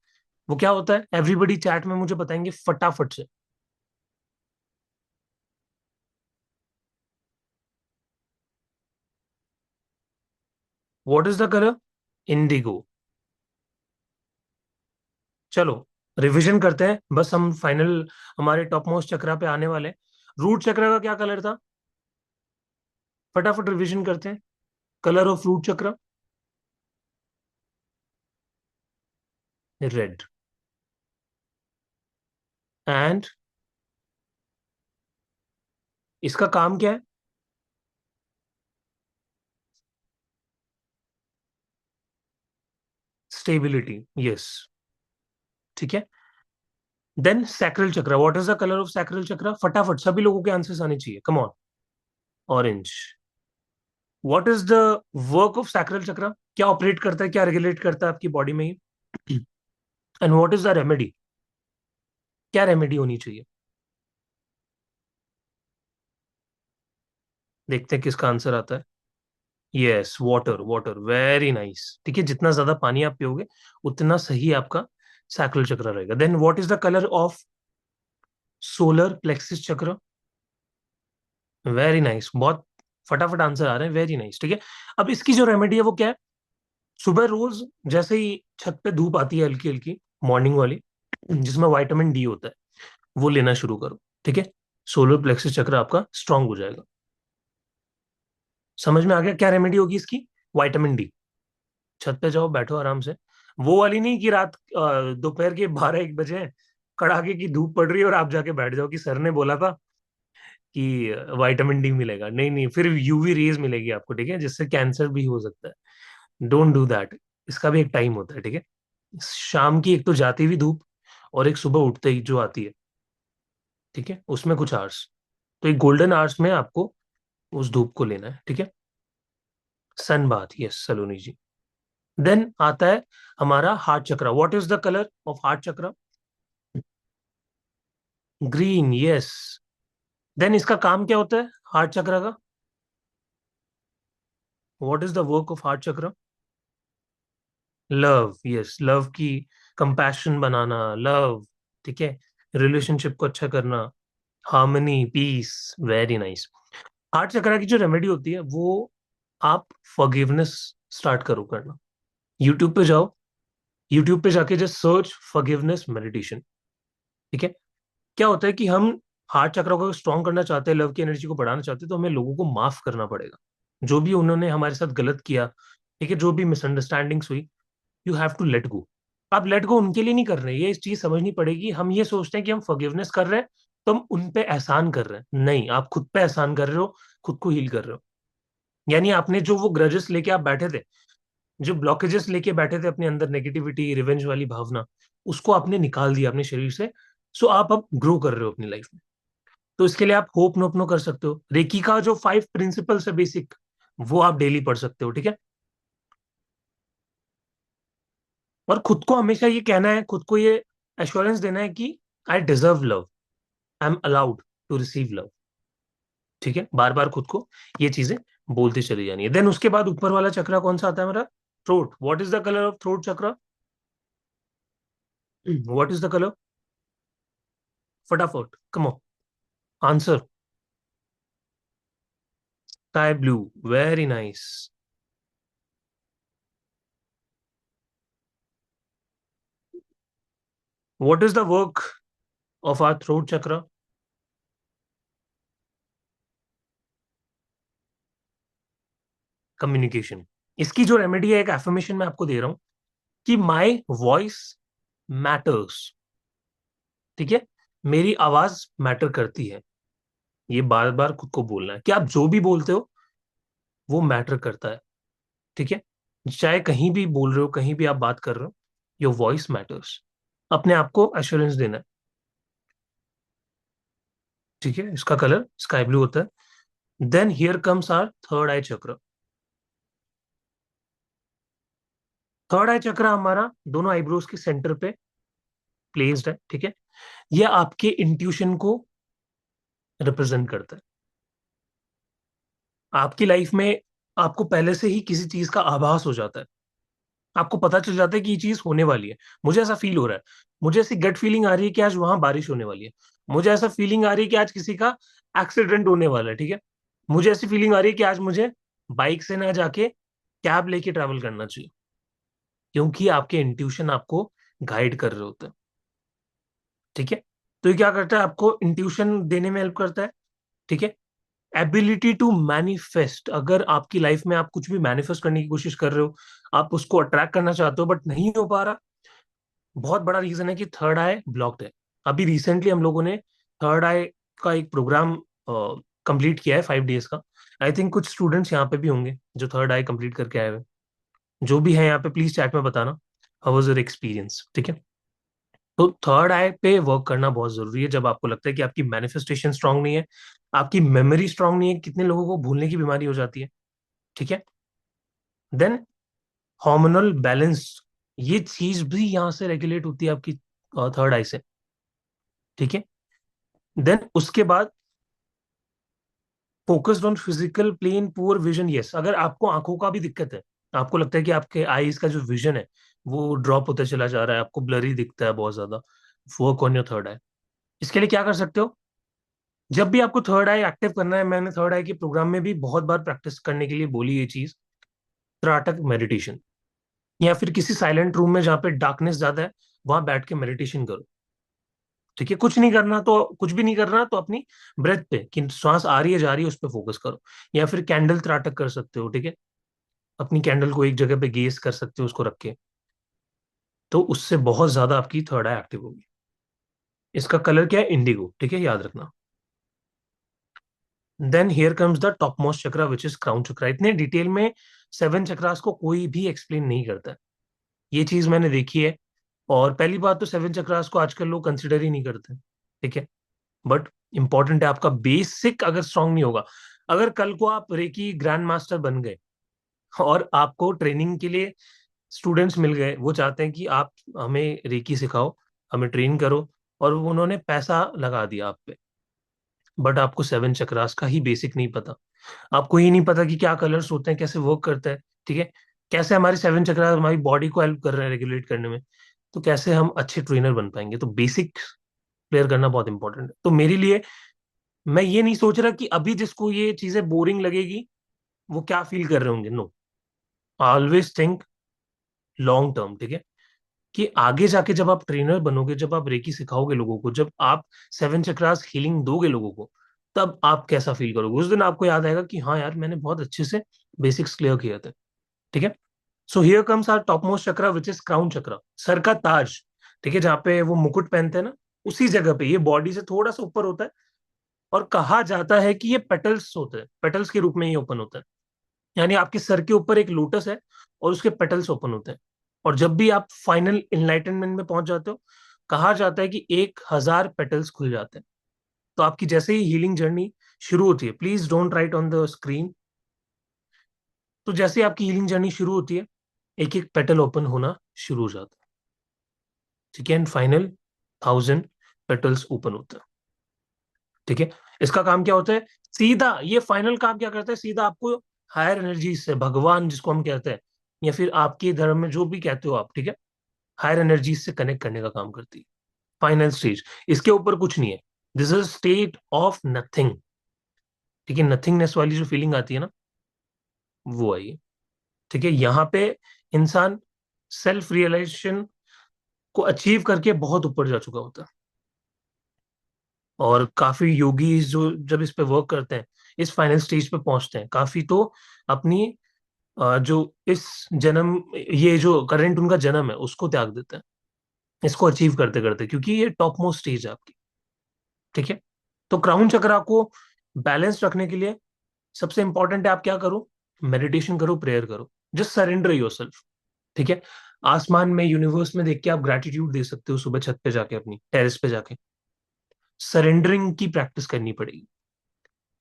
वो क्या होता है, एवरीबडी चैट में मुझे बताएंगे फटाफट से। What is the colour, Indigo. चलो रिवीजन करते हैं, बस हम फाइनल हमारे टॉप मोस्ट चक्रा पे आने वाले हैं। रूट चक्र का क्या कलर था, फटाफट रिवीजन करते हैं। कलर ऑफ रूट चक्र, रेड। एंड इसका काम क्या है, स्टेबिलिटी, यस, ठीक है। देन सैक्रल चक्र, what is the colour of sacral चक्र, फटाफट सभी लोगों के आंसर्स आने चाहिए, come on. Orange. What is the work of sacral चक्र, क्या ऑपरेट करता है, क्या रेगुलेट करता है आपकी बॉडी में ही। And what is the remedy, क्या रेमेडी होनी चाहिए। देखते हैं किसका आंसर आता है। Yes, water, water, very nice, ठीक है। जितना ज्यादा पानी आप पियोगे, उतना सही आपका सैक्रल चक्र रहेगा। Then what is the colour of solar plexus chakra, very nice, बहुत फटाफट आंसर आ रहे हैं, वेरी नाइस, ठीक है। अब इसकी जो रेमेडी है वो क्या है, सुबह रोज जैसे ही छत पे धूप आती है हल्की हल्की, मॉर्निंग वाली, जिसमें विटामिन डी होता है, वो लेना शुरू करो, ठीक है। सोलर प्लेक्सिस चक्र आपका स्ट्रांग हो जाएगा। समझ में आ गया क्या रेमेडी होगी इसकी, विटामिन डी। छत पे जाओ, बैठो आराम से। वो वाली नहीं कि रात दोपहर के 12-1 बजे कड़ाके की धूप पड़ रही है और आप जाके बैठ जाओ कि सर ने बोला था कि विटामिन डी मिलेगा, नहीं नहीं, फिर यूवी रेज मिलेगी आपको, ठीक है, जिससे कैंसर भी हो सकता है। Don't do that. इसका भी एक टाइम होता है, ठीक है। शाम की एक तो जाती हुई धूप, और एक सुबह उठते ही जो आती है, ठीक है, उसमें कुछ आवर्स। तो एक गोल्डन आवर्स में आपको उस धूप को लेना है, ठीक है। Sun bath, yes Saloni ji. Then आता है हमारा heart chakra, what is the colour of heart chakra, green, yes. Then इसका काम क्या होता है हार्ट चक्र का, what is the work of heart chakra, love, yes, love की कंपैशन बनाना, लव, ठीक है, रिलेशनशिप को अच्छा करना, harmony, peace, very nice. Heart chakra की जो रेमेडी होती है वो आप फॉरगिवनेस स्टार्ट करो करना। यूट्यूब पे जाओ, यूट्यूब पे जाके जस्ट सर्च फॉरगिवनेस मेडिटेशन। ठीक है। क्या होता है कि हम हार्ट चक्र को स्ट्रॉन्ग करना चाहते हैं, लव की एनर्जी को बढ़ाना चाहते हैं, तो हमें लोगों को माफ करना पड़ेगा, जो भी उन्होंने हमारे साथ गलत किया। ठीक है, जो भी मिसअंडरस्टैंडिंग्स हुई, you have to let go. आप लेट गो उनके लिए नहीं कर रहे हैं, ये इस चीज समझनी पड़ेगी। हम ये सोचते हैं कि हम फॉरगिवनेस कर रहे हैं तो हम उन पे एहसान कर रहे हैं, नहीं, आप खुद पे एहसान कर रहे हो, खुद को हील कर रहे हो। यानी आपने जो वो ग्रजेस लेके आप बैठे थे, जो ब्लॉकेजेस लेके बैठे थे अपने अंदर, नेगेटिविटी, रिवेंज वाली भावना, उसको आपने निकाल दिया अपने शरीर से। सो आप अब ग्रो कर रहे हो अपनी लाइफ में। तो इसके लिए आप होप नोपनो कर सकते हो, रेकी का जो 5 प्रिंसिपल्स है बेसिक, वो आप डेली पढ़ सकते हो। ठीक है। और खुद को हमेशा ये कहना है, खुद को ये एश्योरेंस देना है कि I deserve love, I am allowed to receive love. ठीक है, बार बार खुद को ये चीजें बोलते चली जानी है। देन उसके बाद ऊपर वाला चक्रा कौन सा आता है मेरा? Throat. What is the colour of throat chakra? What is the colour? फटाफट, come on, answer. Sky blue. Very nice. What is the work of our throat chakra? Communication. इसकी जो रेमेडी है, एक एफर्मेशन मैं आपको दे रहा हूं कि माई वॉइस मैटर्स। ठीक है, मेरी आवाज मैटर करती है। ये बार बार खुद को बोलना है कि आप जो भी बोलते हो वो मैटर करता है। ठीक है, चाहे कहीं भी बोल रहे हो, कहीं भी आप बात कर रहे हो, योर वॉइस मैटर्स। अपने आप को एश्योरेंस देना है। ठीक है, इसका कलर स्काई ब्लू होता है। Then here comes our third eye chakra. Third eye चक्र हमारा दोनों आईब्रोज के सेंटर पे प्लेस्ड है। ठीक है, यह आपके इंट्यूशन को रिप्रेजेंट करता है। आपकी लाइफ में आपको पहले से ही किसी चीज का आभास हो जाता है, आपको पता चल जाता है कि ये चीज होने वाली है। मुझे ऐसा फील हो रहा है, मुझे ऐसी गट फीलिंग आ रही है कि आज वहां बारिश होने वाली है, मुझे ऐसा फीलिंग आ रही है कि आज किसी का एक्सीडेंट होने वाला है। ठीक है, मुझे ऐसी फीलिंग आ रही है कि आज मुझे बाइक से ना जाके कैब लेके ट्रैवल करना चाहिए, क्योंकि आपके इंट्यूशन आपको गाइड कर रहे होते हैं। ठीक है, तो ये क्या करता है, आपको इंट्यूशन देने में हेल्प करता है। ठीक है, एबिलिटी टू मैनिफेस्ट। अगर आपकी लाइफ में आप कुछ भी मैनिफेस्ट करने की कोशिश कर रहे हो, आप उसको अट्रैक्ट करना चाहते हो बट नहीं हो पा रहा, बहुत बड़ा रीजन है कि थर्ड आई ब्लॉक्ड है। अभी रिसेंटली हम लोगों ने थर्ड आई का एक प्रोग्राम कंप्लीट किया है, 5 डेज का। आई थिंक कुछ स्टूडेंट्स यहाँ पे भी होंगे जो थर्ड आई कंप्लीट करके आए हुए। जो भी है यहाँ पे, प्लीज चैट में बताना हाउ वाज योर एक्सपीरियंस। ठीक है, तो थर्ड आई पे वर्क करना बहुत जरूरी है जब आपको लगता है कि आपकी मैनिफेस्टेशन स्ट्रांग नहीं है, आपकी मेमोरी स्ट्रांग नहीं है। कितने लोगों को भूलने की बीमारी हो जाती है। ठीक है। देन हार्मोनल बैलेंस, ये चीज भी यहाँ से रेगुलेट होती है आपकी थर्ड आई से। ठीक है। देन उसके बाद focused on physical plane poor vision. Yes, अगर आपको आंखों का भी दिक्कत है, आपको लगता है कि आपके आईज का जो विजन है वो ड्रॉप होता चला जा रहा है, आपको ब्लरी दिखता है बहुत ज्यादा, वर्क ऑन योर थर्ड आई। इसके लिए क्या कर सकते हो? जब भी आपको थर्ड आई एक्टिव करना है, मैंने थर्ड आई के प्रोग्राम में भी बहुत बार प्रैक्टिस करने के लिए बोली ये चीज, त्राटक मेडिटेशन, या फिर किसी साइलेंट रूम में जहाँ पे डार्कनेस ज्यादा है, वहां बैठ के मेडिटेशन करो। ठीक है, कुछ नहीं करना तो कुछ भी नहीं करना, तो अपनी ब्रेथ पे कि श्वास आ रही है जा रही है उस पर फोकस करो। या फिर कैंडल त्राटक कर सकते हो। ठीक है, अपनी कैंडल को एक जगह पे गेस कर सकते हो उसको रख के, तो उससे बहुत ज्यादा आपकी थर्ड आई एक्टिव होगी। इसका कलर क्या है? इंडिगो। ठीक है, याद रखना। Then here comes the top most chakra which is crown chakra. इतने डिटेल में 7 चक्रास को कोई भी एक्सप्लेन नहीं करता है, ये चीज मैंने देखी है। और पहली बात तो 7 चक्रास को आजकल लोग कंसिडर ही नहीं करते। ठीक है, बट इंपॉर्टेंट है। आपका बेसिक अगर स्ट्रांग नहीं होगा, अगर कल को आप रेकी ग्रैंड मास्टर बन गए और आपको ट्रेनिंग के लिए स्टूडेंट्स मिल गए, वो चाहते हैं कि आप हमें रेकी सिखाओ, हमें ट्रेन करो, और उन्होंने पैसा लगा दिया आप पे, बट आपको 7 चक्रास का ही बेसिक नहीं पता, आपको ही नहीं पता कि क्या कलर्स होते हैं, कैसे वर्क करता है। ठीक है, कैसे हमारे 7 चक्रास हमारी बॉडी को हेल्प कर रहे हैं रेगुलेट करने में, तो कैसे हम अच्छे ट्रेनर बन पाएंगे। तो बेसिक क्लियर करना बहुत इंपॉर्टेंट है। तो मेरे लिए, मैं ये नहीं सोच रहा कि अभी जिसको ये चीजें बोरिंग लगेगी वो क्या फील कर रहे होंगे, no. Always think long term, ठीक है? कि आगे जाके जब आप ट्रेनर बनोगे, जब आप रेकी सिखाओगे लोगों को, जब आप सेवन चक्रास हीलिंग दोगे लोगों को, तब आप कैसा फील करोगे? उस दिन आपको याद आएगा कि हाँ यार, मैंने बहुत अच्छे से बेसिक्स क्लियर किए थे, ठीक है? So here comes our top most chakra which is crown chakra, सर का ताज, ठीक है? जहाँ पे वो मुकुट पहनते हैं ना, उसी जगह पे, ये बॉडी से थोड़ा सा ऊपर होता है। और कहा जाता है कि ये पेटल्स होते हैं, पेटल्स के रूप में ही ओपन होता है। यानी आपके सर के ऊपर एक लोटस है और उसके पेटल्स ओपन होते हैं। और जब भी आप फाइनल इनलाइटनमेंट में पहुंच जाते हो, कहा जाता है कि 1,000 पेटल्स खुल जाते हैं। तो आपकी जैसे ही हीलिंग जर्नी शुरू होती है, please don't write on the screen. तो जैसे ही आपकी हीलिंग जर्नी शुरू होती है, एक एक पेटल ओपन होना शुरू हो जाता है, ठीक है? एंड फाइनल 1,000 पेटल्स ओपन होते हैं, ठीक है? इसका काम क्या होता है? सीधा ये फाइनल काम क्या करता है? सीधा आपको हायर एनर्जी से, भगवान जिसको हम कहते हैं, या फिर आपके धर्म में जो भी कहते हो आप, ठीक है, हायर एनर्जी से कनेक्ट करने का काम करती है फाइनल स्टेज। इसके ऊपर कुछ नहीं है। This is state of nothing, ठीक है? नथिंगनेस वाली जो फीलिंग आती है ना, वो आई है, ठीक है? यहाँ पे इंसान सेल्फ रियलाइजेशन को अचीव करके बहुत ऊपर जा चुका होता है। और काफी योगी जो जब इस पे वर्क करते हैं, इस फाइनल स्टेज पे पहुंचते हैं, काफी तो अपनी जो इस जन्म, ये जो करंट उनका जन्म है, उसको त्याग देते हैं इसको अचीव करते करते, क्योंकि ये टॉप मोस्ट स्टेज है आपकी, ठीक है? तो क्राउन चक्र को बैलेंस रखने के लिए सबसे इंपॉर्टेंट है, आप क्या करो? मेडिटेशन करो, प्रेयर करो, जस्ट सरेंडर योरसेल्फ, ठीक है? आसमान में, यूनिवर्स में देख के आप ग्रैटिट्यूड दे सकते हो, सुबह छत पे जाके, अपनी टेरेस पे जाके। सरेंडरिंग की प्रैक्टिस करनी पड़ेगी,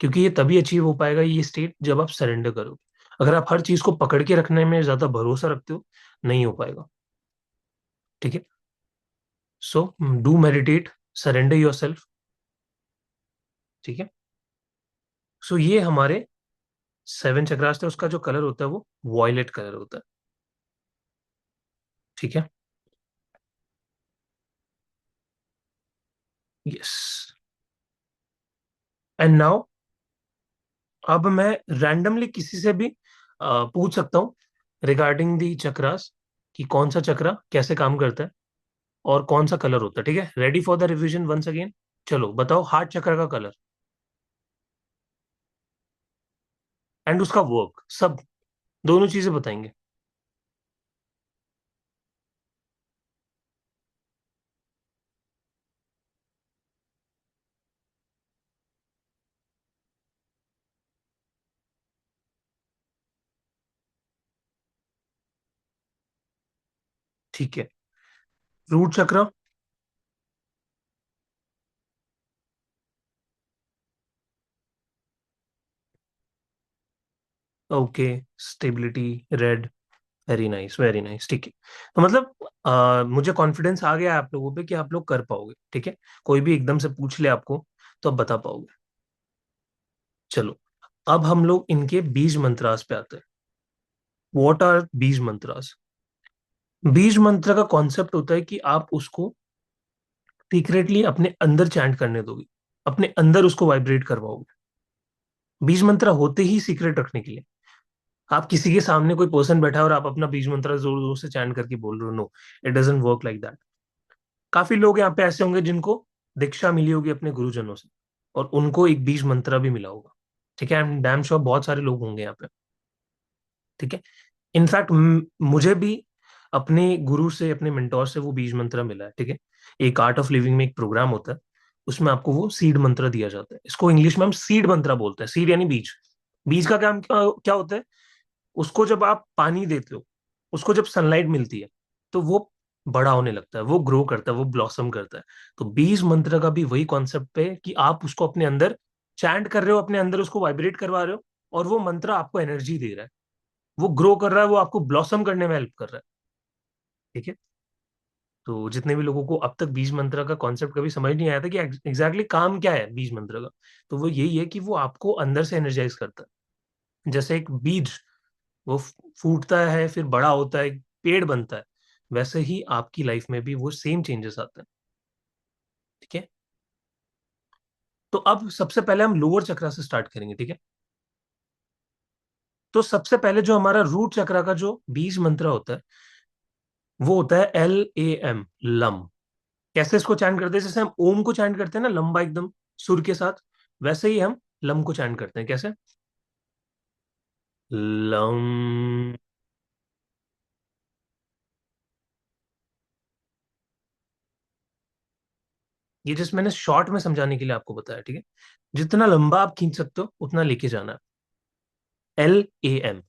क्योंकि ये तभी अचीव हो पाएगा ये स्टेट जब आप सरेंडर करोगे। अगर आप हर चीज को पकड़ के रखने में ज्यादा भरोसा रखते हो, नहीं हो पाएगा, ठीक है? So do meditate, surrender your self, ठीक है? सो ये हमारे 7 चक्रास थे, उसका जो कलर होता है वो वॉयलेट कलर होता है, ठीक है? यस। एंड नाउ, अब मैं रैंडमली किसी से भी पूछ सकता हूँ रिगार्डिंग दी चक्रास, कि कौन सा चक्रा कैसे काम करता है और कौन सा कलर होता है, ठीक है? Ready for the revision once again? चलो बताओ, हार्ट चक्र का कलर एंड उसका वर्क, सब दोनों चीजें बताएंगे। ठीक है। रूट चक्र? Okay, stability, red, very nice, very nice, ठीक है। तो मतलब मुझे कॉन्फिडेंस आ गया है आप लोगों पे कि आप लोग कर पाओगे, ठीक है? कोई भी एकदम से पूछ ले आपको, तो आप बता पाओगे। चलो, अब हम लोग इनके बीज मंत्रास पे आते हैं। What R Bs mantras? बीज मंत्र का कॉन्सेप्ट होता है कि आप उसको सीक्रेटली अपने अंदर चैंट करने दोगे, अपने अंदर उसको वाइब्रेट करवाओगे। बीज मंत्र होते ही सीक्रेट रखने के लिए। आप किसी के सामने, कोई पर्सन बैठा है और आप अपना बीज मंत्र जोर जोर से चैंट करके बोल रहे हो, no, it doesn't work like that. काफी लोग यहाँ पे ऐसे होंगे जिनको दीक्षा मिली होगी अपने गुरुजनों से, और उनको एक बीज मंत्र भी मिला होगा, ठीक है? आई एम डैम श्योर बहुत सारे लोग होंगे यहाँ पे, ठीक है? इनफैक्ट मुझे भी अपने गुरु से, अपने मेंटोर से वो बीज मंत्र मिला है, ठीक है? एक आर्ट ऑफ लिविंग में एक प्रोग्राम होता है, उसमें आपको वो सीड मंत्र दिया जाता है। इसको इंग्लिश में हम सीड मंत्र बोलते हैं। सीड यानी बीज। बीज का काम क्या होता है? उसको जब आप पानी देते हो, उसको जब सनलाइट मिलती है, तो वो बड़ा होने लगता है, वो ग्रो करता है, वो ब्लॉसम करता है। तो बीज मंत्र का भी वही कॉन्सेप्ट है कि आप उसको अपने अंदर चैंट कर रहे हो, अपने अंदर उसको वाइब्रेट करवा रहे हो, और वो मंत्र आपको एनर्जी दे रहा है, वो ग्रो कर रहा है, वो आपको ब्लॉसम करने में हेल्प कर रहा है, ठीक है? तो जितने भी लोगों को अब तक बीज मंत्र का कॉन्सेप्ट कभी समझ नहीं आया था कि एग्जैक्टली काम क्या है बीज मंत्र का, तो वो यही है कि वो आपको अंदर से एनर्जाइज करता है। जैसे एक बीज, वो फूटता है, फिर बड़ा होता है, एक पेड़ बनता है, वैसे ही आपकी लाइफ में भी वो सेम चेंजेस आते हैं, ठीक है? तो अब सबसे पहले हम लोअर चक्रा से स्टार्ट करेंगे, ठीक है? तो सबसे पहले जो हमारा रूट चक्रा का जो बीज मंत्र होता है वो होता है LAM, लम। कैसे इसको चैंट करते हैं? जैसे हम ओम को चैंट करते हैं ना, लंबा एकदम सुर के साथ, वैसे ही हम लम को चैंट करते हैं। कैसे? लम। ये जस्ट मैंने शॉर्ट में समझाने के लिए आपको बताया, ठीक है? जितना लंबा आप खींच सकते हो उतना लेके जाना है। LAM।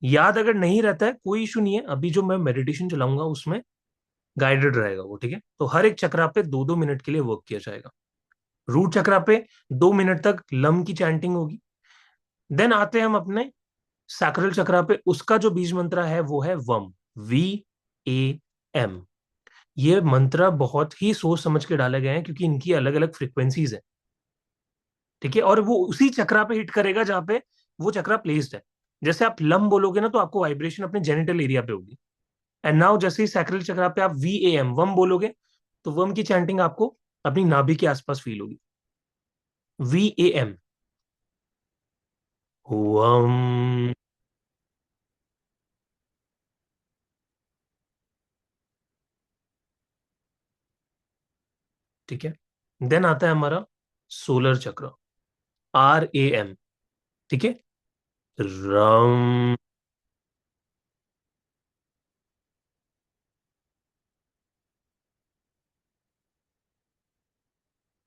याद अगर नहीं रहता है कोई इशू नहीं है, अभी जो मैं मेडिटेशन चलाऊंगा उसमें गाइडेड रहेगा वो, ठीक है? तो हर एक चक्रा पे 2-2 मिनट के लिए वर्क किया जाएगा। रूट चक्रा पे 2 मिनट तक लम की चैंटिंग होगी। देन आते हैं हम अपने सैक्रल चक्रा पे, उसका जो बीज मंत्र है वो है वम, VAM। ये मंत्र बहुत ही सोच समझ के डाले गए हैं क्योंकि इनकी अलग अलग फ्रिक्वेंसीज है, ठीक है? और वो उसी चक्रा पे हिट करेगा जहां पे वो चक्रा प्लेस्ड है। जैसे आप लम बोलोगे ना तो आपको वाइब्रेशन अपने जेनिटल एरिया पे होगी। एंड नाउ जैसे ही सैक्रल चक्रा पे आप VAM, वम बोलोगे, तो वम की चैंटिंग आपको अपनी नाभि के आसपास फील होगी। VAM, वम। ठीक है। देन आता है हमारा सोलर चक्र, RAM। ठीक है। रम।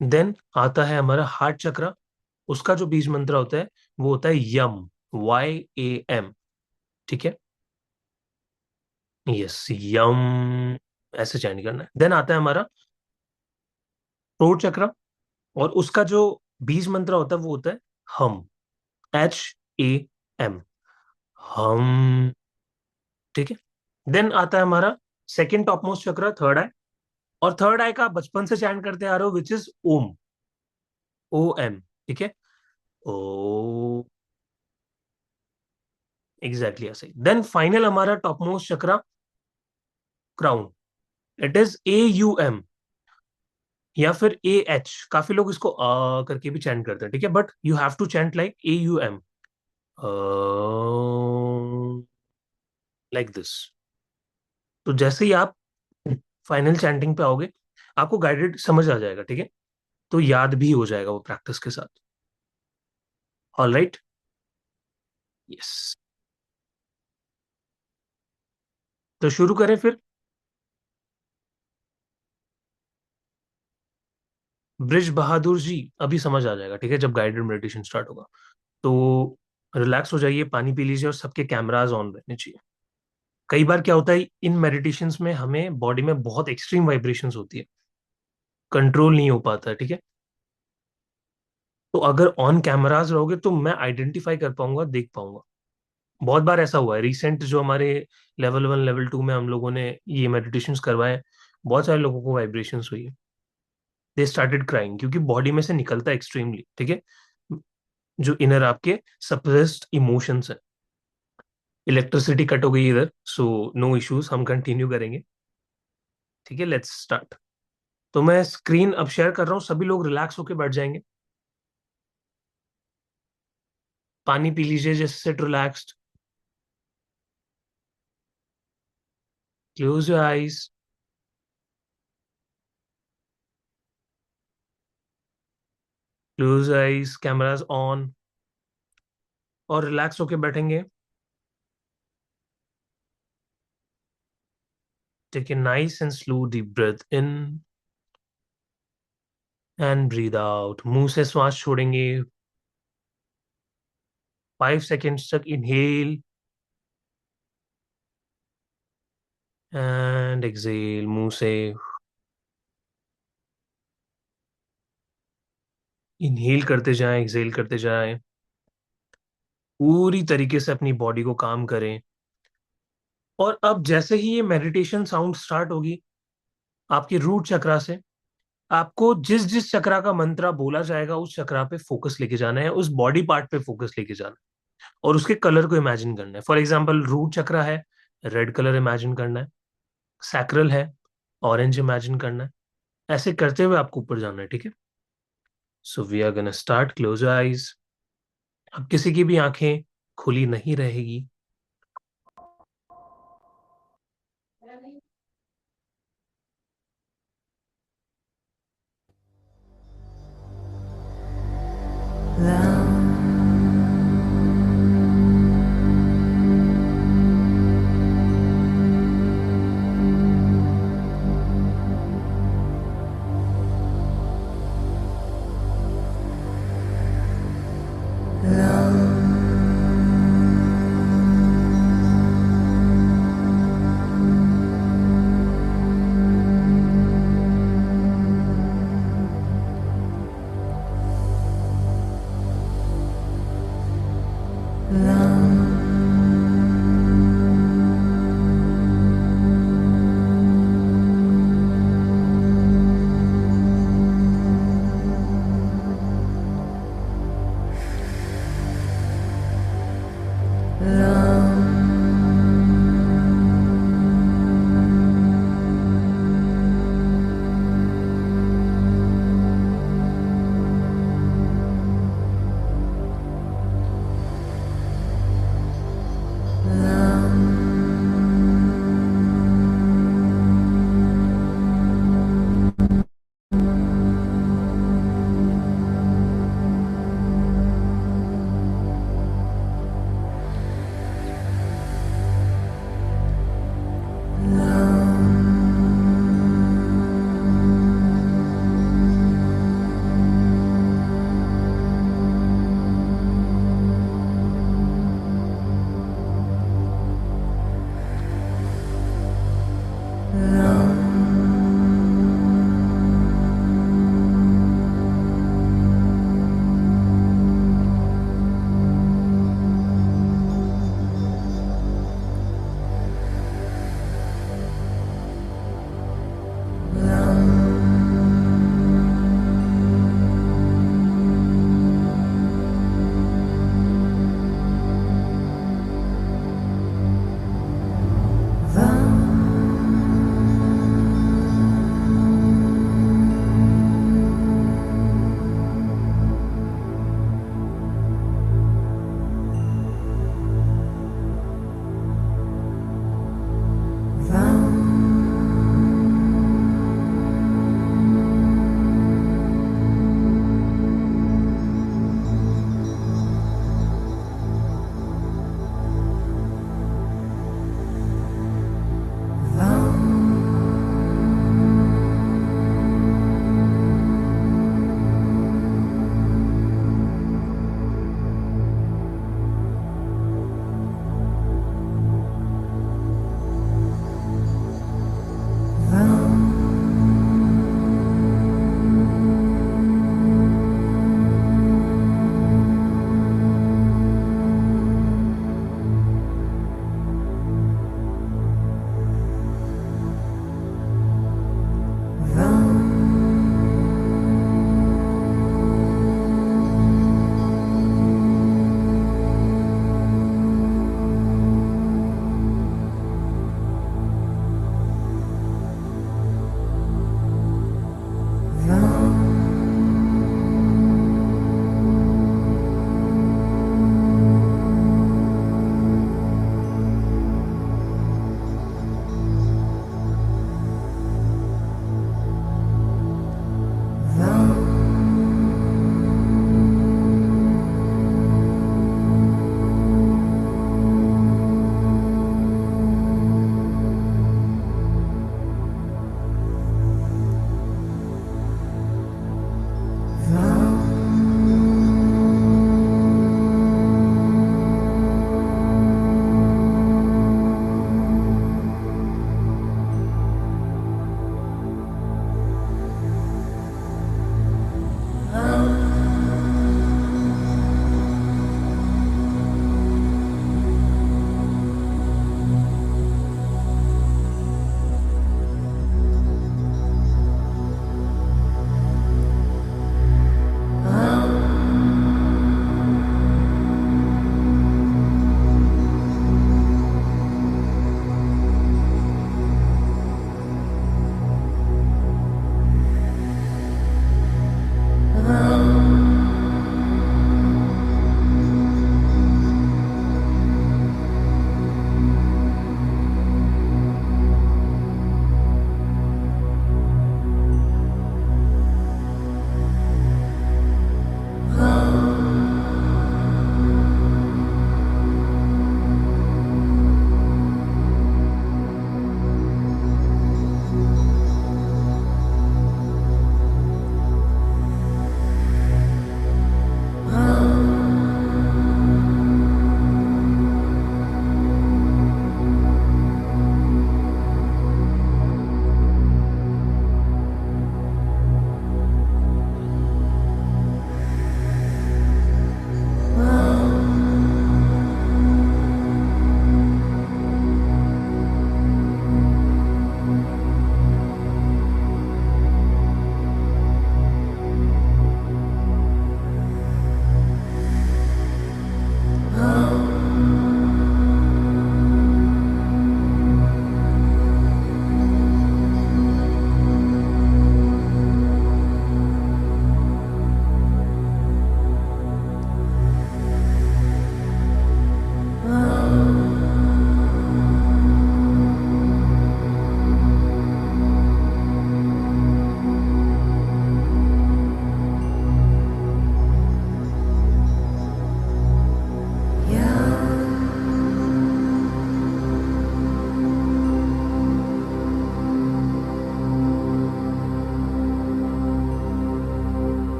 देन आता है हमारा हार्ट चक्र, उसका जो बीज मंत्र होता है वो होता है यम, YAM। ठीक है। यस, यम। ऐसे चैन करना है। देन आता है हमारा थ्रोट चक्र, और उसका जो बीज मंत्र होता है वो होता है हम, HAM, हम। ठीक है। देन आता है हमारा सेकंड टॉप मोस्ट चक्र, थर्ड आई। और थर्ड आई का आप बचपन से चैंट करते आ रहे हो, विच इज ओम, OM। ठीक है। ओ, एग्जैक्टली ऐसे। देन फाइनल हमारा टॉप मोस्ट चक्र, क्राउन, इट इज AUM, या फिर AH। काफी लोग इसको करके भी चैंट करते हैं, ठीक है? But you have to chant like AUM, like this. तो जैसे ही आप फाइनल चैंटिंग पे आओगे आपको गाइडेड समझ आ जाएगा, ठीक है? तो याद भी हो जाएगा वो प्रैक्टिस के साथ। All right. यस। तो शुरू करें फिर। ब्रिज बहादुर जी, अभी समझ आ जाएगा, ठीक है, जब गाइडेड मेडिटेशन स्टार्ट होगा। तो रिलैक्स हो जाइए, पानी पी लीजिए, और सबके कैमराज ऑन रहने चाहिए। कई बार क्या होता है इन मेडिटेशंस में, हमें बॉडी में बहुत एक्सट्रीम वाइब्रेशंस होती है, कंट्रोल नहीं हो पाता है, ठीक है? तो अगर ऑन कैमराज रहोगे तो मैं आइडेंटिफाई कर पाऊंगा, देख पाऊंगा। बहुत बार ऐसा हुआ है, रिसेंट जो हमारे लेवल 1 लेवल 2 में हम लोगों ने ये मेडिटेशंस करवाए, बहुत सारे लोगों को वाइब्रेशंस हुई है। दे स्टार्टेड क्राइंग क्योंकि बॉडी में से निकलता है एक्सट्रीमली, ठीक है, जो इनर आपके सप्रेस्ड इमोशंस है। इलेक्ट्रिसिटी कट हो गई इधर, सो नो इश्यूज, हम कंटिन्यू करेंगे। ठीक है, लेट्स स्टार्ट। तो मैं स्क्रीन अब शेयर कर रहा हूँ, सभी लोग रिलैक्स होकर बैठ जाएंगे। पानी पी लीजिए, just sit relaxed, close your eyes, close eyes, cameras on, और रिलैक्स होकर बैठेंगे। Take a nice and slow deep breath in and breathe out. मुंह से श्वास छोड़ेंगे, 5 सेकेंड्स तक इनहेल एंड एक्सेल मुंह से। इनहेल करते जाएं, एक्सेल करते जाएं, पूरी तरीके से अपनी बॉडी को काम करें। और अब जैसे ही ये मेडिटेशन साउंड स्टार्ट होगी आपके रूट चक्रा से, आपको जिस जिस चक्रा का मंत्रा बोला जाएगा उस चक्रा पे फोकस लेके जाना है, उस बॉडी पार्ट पे फोकस लेके जाना है, और उसके कलर को इमेजिन करना है। फॉर एग्जाम्पल, रूट चक्रा है, रेड कलर इमेजिन करना है। सैक्रल है, ऑरेंज इमेजिन करना है। ऐसे करते हुए आपको ऊपर जाना है, ठीक है? So we are gonna start, close eyes. अब किसी की भी आंखें खुली नहीं रहेगी।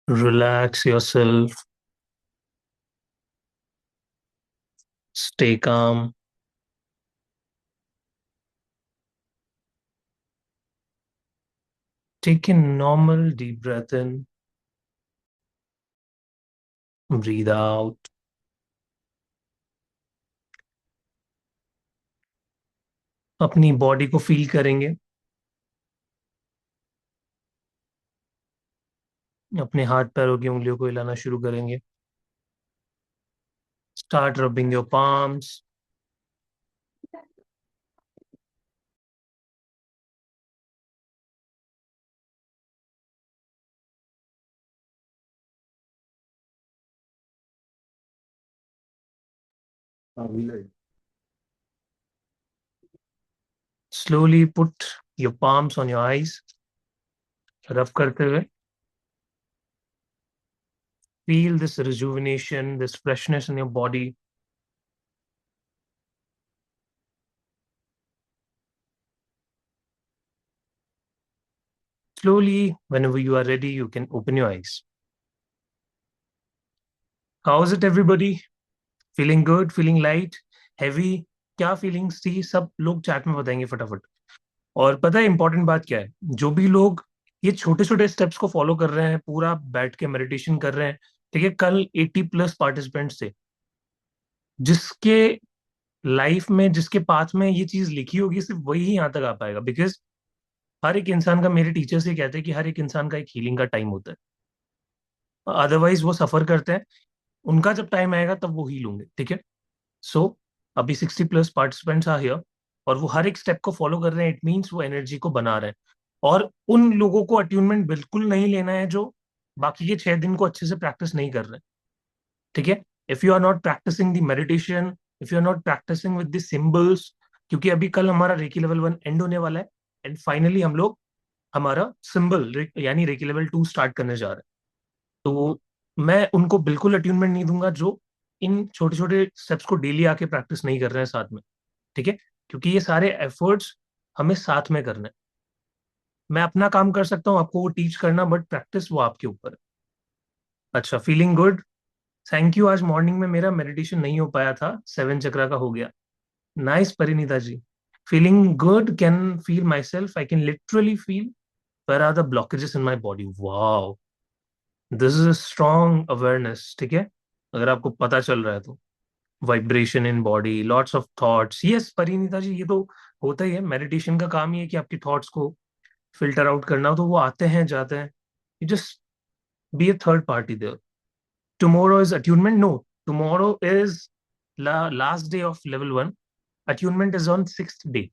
Relax yourself, stay calm, Take a normal deep breath in, breathe out. अपनी बॉडी को फील करेंगे, अपने हाथ पैरों की उंगलियों को हिलाना शुरू करेंगे. Start rubbing your palms. Slowly put your palms on your eyes. रब करते हुए feel this rejuvenation, this freshness in your body. Slowly, whenever you are ready, you can open your eyes. How is it, everybody? Feeling good? Feeling light? Heavy? क्या feelings थी सब लोग chat में बताएंगे फटाफट. और पता है इंपॉर्टेंट बात क्या है, जो भी लोग ये छोटे छोटे स्टेप्स को फॉलो कर रहे हैं, पूरा बैठ के मेडिटेशन कर रहे हैं, ठीक है, कल 80+ पार्टिसिपेंट्स थे. जिसके लाइफ में, जिसके पाथ में ये चीज लिखी होगी, सिर्फ वही यहाँ तक आ पाएगा. बिकॉज हर एक इंसान का, मेरे टीचर्स ये कहते हैं कि हर एक इंसान का एक हीलिंग का टाइम होता है. अदरवाइज वो सफर करते हैं, उनका जब टाइम आएगा तब वो हील होंगे. ठीक है. सो अभी 60+ पार्टिसिपेंट्स आ हियर, और वो हर एक स्टेप को फॉलो कर रहे हैं. इट मीन्स वो एनर्जी को बना रहे हैं. और उन लोगों को अट्यूनमेंट बिल्कुल नहीं लेना है जो बाकी के 6 दिन को अच्छे से प्रैक्टिस नहीं कर रहे. ठीक है. If you are not practising the meditation, if you are not practising with the symbols, क्योंकि अभी कल हमारा रेकी लेवल 1 एंड होने वाला है, एंड फाइनली हम लोग हमारा सिंबल यानी रेकी लेवल 2 स्टार्ट करने जा रहे हैं. तो मैं उनको बिल्कुल अट्यूनमेंट नहीं दूंगा जो इन छोटे छोटे स्टेप्स को डेली आके प्रैक्टिस नहीं कर रहे हैं साथ में. ठीक है. क्योंकि ये सारे एफर्ट्स हमें साथ में करने हैं. मैं अपना काम कर सकता हूँ, आपको वो टीच करना, बट प्रैक्टिस वो आपके ऊपर है. अच्छा, फीलिंग गुड. Thank you. आज मॉर्निंग में मेरा मेडिटेशन नहीं हो पाया था, 7 चक्रा का हो गया. Nice Parineeta ji. Feeling good, can feel myself, I can literally feel where are the blockages in my body. Wow, this is a strong awareness. ठीक है. अगर आपको पता चल रहा है तो vibration in body, lots of thoughts. Yes Parineeta ji, ये तो होता ही है. मेडिटेशन का काम ही है कि आपकी थॉट्स को फिल्टर आउट करना. तो वो आते हैं, जाते हैं. You just be a third party there. Tomorrow is attunement. No, tomorrow is last day of level 1. Attunement is on 6th day.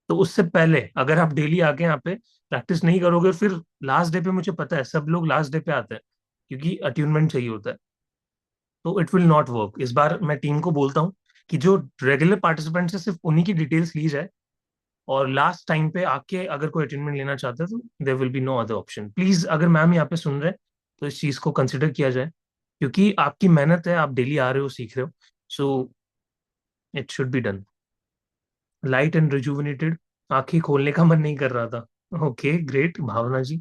तो उससे पहले अगर आप डेली आके यहाँ पे प्रैक्टिस नहीं करोगे, फिर लास्ट डे पे, मुझे पता है सब लोग लास्ट डे पे आते हैं क्योंकि अट्यूनमेंट चाहिए होता है, तो इट विल नॉट वर्क. इस बार मैं टीम को बोलता हूँ कि जो रेगुलर पार्टिसिपेंट है सिर्फ उन्हीं की डिटेल्स ली जाए, और लास्ट टाइम पे आके अगर कोई अटेंडमेंट लेना चाहता है तो there will be no other option. Please, अगर मैम यहाँ पे सुन रहे हैं तो इस चीज को कंसिडर किया जाए, क्योंकि आपकी मेहनत है, आप डेली आ रहे हो, सीख रहे हो. So it should be done. Light and rejuvenated. आंखें खोलने का मन नहीं कर रहा था. Okay, great Bhavna ji.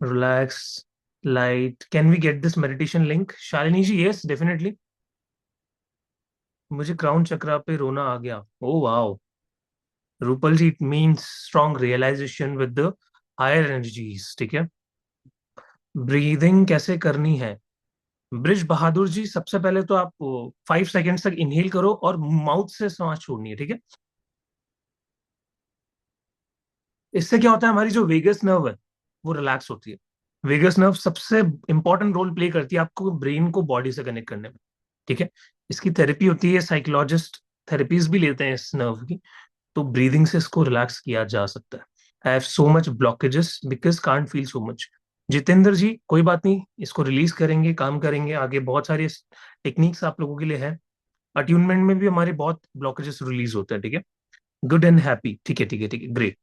Relax, light. Can we get this meditation link? Shalini ji, yes definitely. मुझे क्राउन चक्रा पे रोना आ गया. Oh wow. Rupal ji, it means strong realisation with the higher energies. ठीक है. ब्रीदिंग कैसे करनी है? ब्रिज बहादुर जी, सबसे पहले तो आप 5 सेकेंड्स तक इनहेल करो और माउथ से सांस छोड़नी है. ठीक है. इससे क्या होता है, हमारी जो वेगस नर्व है वो रिलैक्स होती है. वेगस नर्व सबसे इंपॉर्टेंट रोल प्ले करती है आपको ब्रेन को बॉडी से कनेक्ट करने में. ठीक है. इसकी थेरेपी होती है, साइकोलॉजिस्ट थेरेपीज भी लेते हैं इस नर्व की. तो ब्रीदिंग से इसको रिलैक्स किया जा सकता है. I have so much blockages because can't feel so much. Jitendra ji, कोई बात नहीं, इसको रिलीज करेंगे, काम करेंगे आगे. बहुत सारी टेक्निक्स आप लोगों के लिए है. अट्यूनमेंट में भी हमारे बहुत ब्लॉकेजेस रिलीज होते हैं. ठीक है. Good and happy. ठीक है, ठीक है, ठीक है, ग्रेट.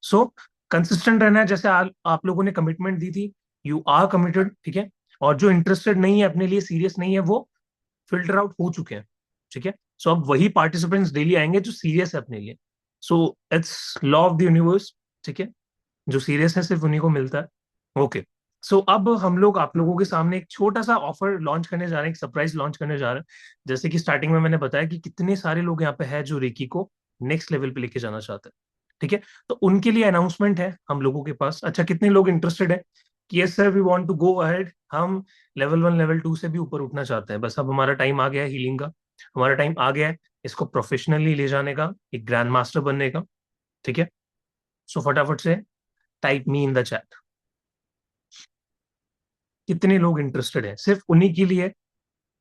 सो कंसिस्टेंट रहना है, जैसे आप लोगों ने कमिटमेंट दी थी. You are committed. ठीक है. और जो इंटरेस्टेड नहीं है, अपने लिए सीरियस नहीं है, वो फिल्टर आउट हो चुके हैं. ठीक है. सो अब वही पार्टिसिपेंट्स डेली आएंगे जो सीरियस है अपने लिए. So it's law of the universe. ठीक है. जो सीरियस है सिर्फ उन्हीं को मिलता है. ओके. सो अब हम लोग आप लोगों के सामने एक छोटा सा ऑफर लॉन्च करने जा रहे हैं, एक सरप्राइज लॉन्च करने जा रहे हैं. जैसे कि स्टार्टिंग में मैंने बताया कि कितने सारे लोग यहाँ पे हैं जो रेकी को नेक्स्ट लेवल पे लेके जाना चाहते हैं. ठीक है। तो उनके लिए अनाउंसमेंट है हम लोगों के पास। अच्छा, कितने लोग इंटरेस्टेड है कि yes sir we want to go ahead, हम लेवल 1 लेवल 2 से भी ऊपर उठना चाहते हैं, बस अब हमारा टाइम आ गया है हीलिंग का, हमारा टाइम आ गया है इसको प्रोफेशनली ले जाने का, एक ग्रैंड मास्टर बनने का। ठीक है। सो फटाफट से type me in the chat, कितने लोग इंटरेस्टेड है, सिर्फ उन्हीं के लिए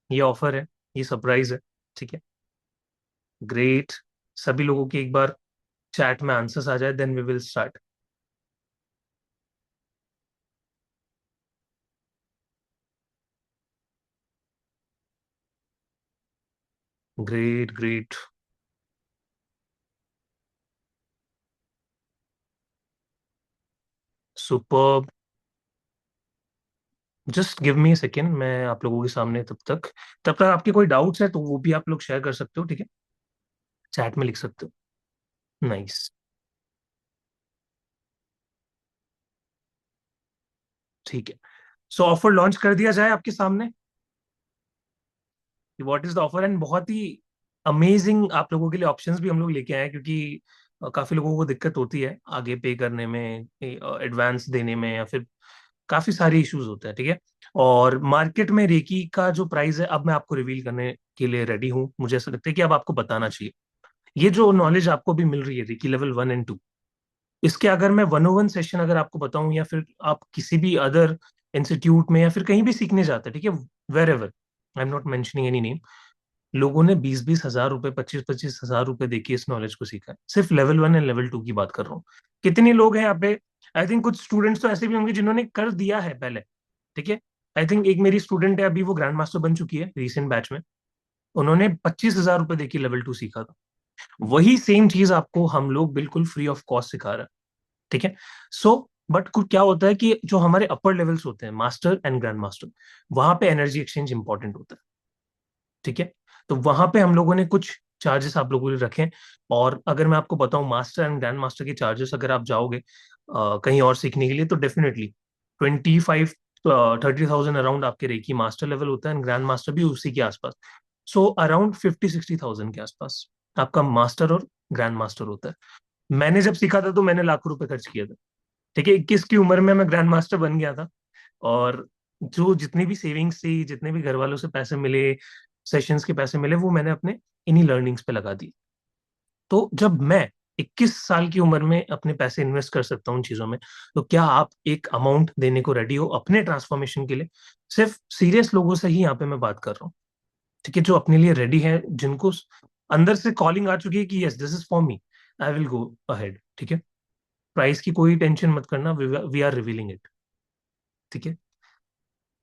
ये ऑफर है, ये सरप्राइज है। ठीक है। ग्रेट। सभी लोगों के एक बार चैट में आंसर्स आ जाए, then we will start. Great great. Super. Just give me second, मैं आप लोगों के सामने तब तक आपके कोई डाउट्स है तो वो भी आप लोग शेयर कर सकते हो। ठीक है, चैट में लिख सकते हो। नाइस। ठीक है। सो ऑफर लॉन्च कर दिया जाए आपके सामने, what is the offer. And बहुत ही अमेजिंग आप लोगों के लिए ऑप्शंस भी हम लोग लेके आए हैं, क्योंकि काफी लोगों को दिक्कत होती है आगे पे करने में, एडवांस देने में, या फिर काफी सारे इश्यूज होते हैं। ठीक है। और मार्केट में रेकी का जो प्राइस है, अब मैं आपको रिवील करने के लिए रेडी हूँ। मुझे ऐसा लगता है कि अब आपको बताना चाहिए, ये जो नॉलेज आपको भी मिल रही है रेकी लेवल 1 एंड 2, इसके अगर मैं 101 सेशन अगर आपको बताऊं, या फिर आप किसी भी अदर इंस्टीट्यूट में या फिर कहीं भी सीखने जाते हैं, ठीक है, wherever, I am not mentioning any name, लोगों ने 20-20 हजार रुपए, 25-25 हजार रुपए देके इस नॉलेज को सीखा है। सिर्फ लेवल 1 एंड लेवल 2 की बात कर रहा हूँ। कितने लोग हैं यहाँ पे। आई थिंक कुछ स्टूडेंट्स तो ऐसे भी होंगे जिन्होंने कर दिया है पहले। ठीक है। आई थिंक एक मेरी स्टूडेंट है अभी, वो ग्रैंड मास्टर बन चुकी है रिसेंट बैच में, उन्होंने 25 हजार रुपए देके लेवल 2 सीखा था। वही सेम चीज आपको हम लोग बिल्कुल फ्री ऑफ कॉस्ट सिखा रहे हैं। ठीक है। सो बट क्या होता है कि जो हमारे अपर लेवल्स होते हैं, मास्टर एंड ग्रैंड मास्टर, वहां पे एनर्जी एक्सचेंज इंपॉर्टेंट होता है। ठीक है। तो वहां पे हम लोगों ने कुछ चार्जेस आप लोगों के रखे हैं। और अगर मैं आपको बताऊं मास्टर एंड ग्रैंड मास्टर के चार्जेस, अगर आप जाओगे कहीं और सीखने के लिए, तो डेफिनेटली 25-30 थाउजेंड अराउंड आपके रेकी मास्टर लेवल होता है, एंड ग्रैंड मास्टर भी उसी के आसपास। सो अराउंड 50-60 थाउजेंड के आसपास आपका मास्टर और ग्रैंड मास्टर होता है। मैंने जब सीखा था तो मैंने लाखों रुपए खर्च किए थे। ठीक है, 21 की उम्र में मैं ग्रैंड मास्टर बन गया था। और जो जितनी भी सेविंग्स थी, जितने भी घर वालों से पैसे मिले, सेशंस के पैसे मिले, वो मैंने अपने इन्हीं लर्निंग्स पे लगा दिए। तो जब मैं 21 साल की उम्र में अपने पैसे इन्वेस्ट कर सकता हूँ उन चीजों में, तो क्या आप एक अमाउंट देने को रेडी हो अपने ट्रांसफॉर्मेशन के लिए। सिर्फ सीरियस लोगों से ही यहाँ पे मैं बात कर रहा हूँ। ठीक है, जो अपने लिए रेडी है, जिनको अंदर से कॉलिंग आ चुकी है कि yes this is for me, I will go ahead. ठीक है। प्राइस की कोई टेंशन मत करना, वी आर रिवीलिंग इट। ठीक है।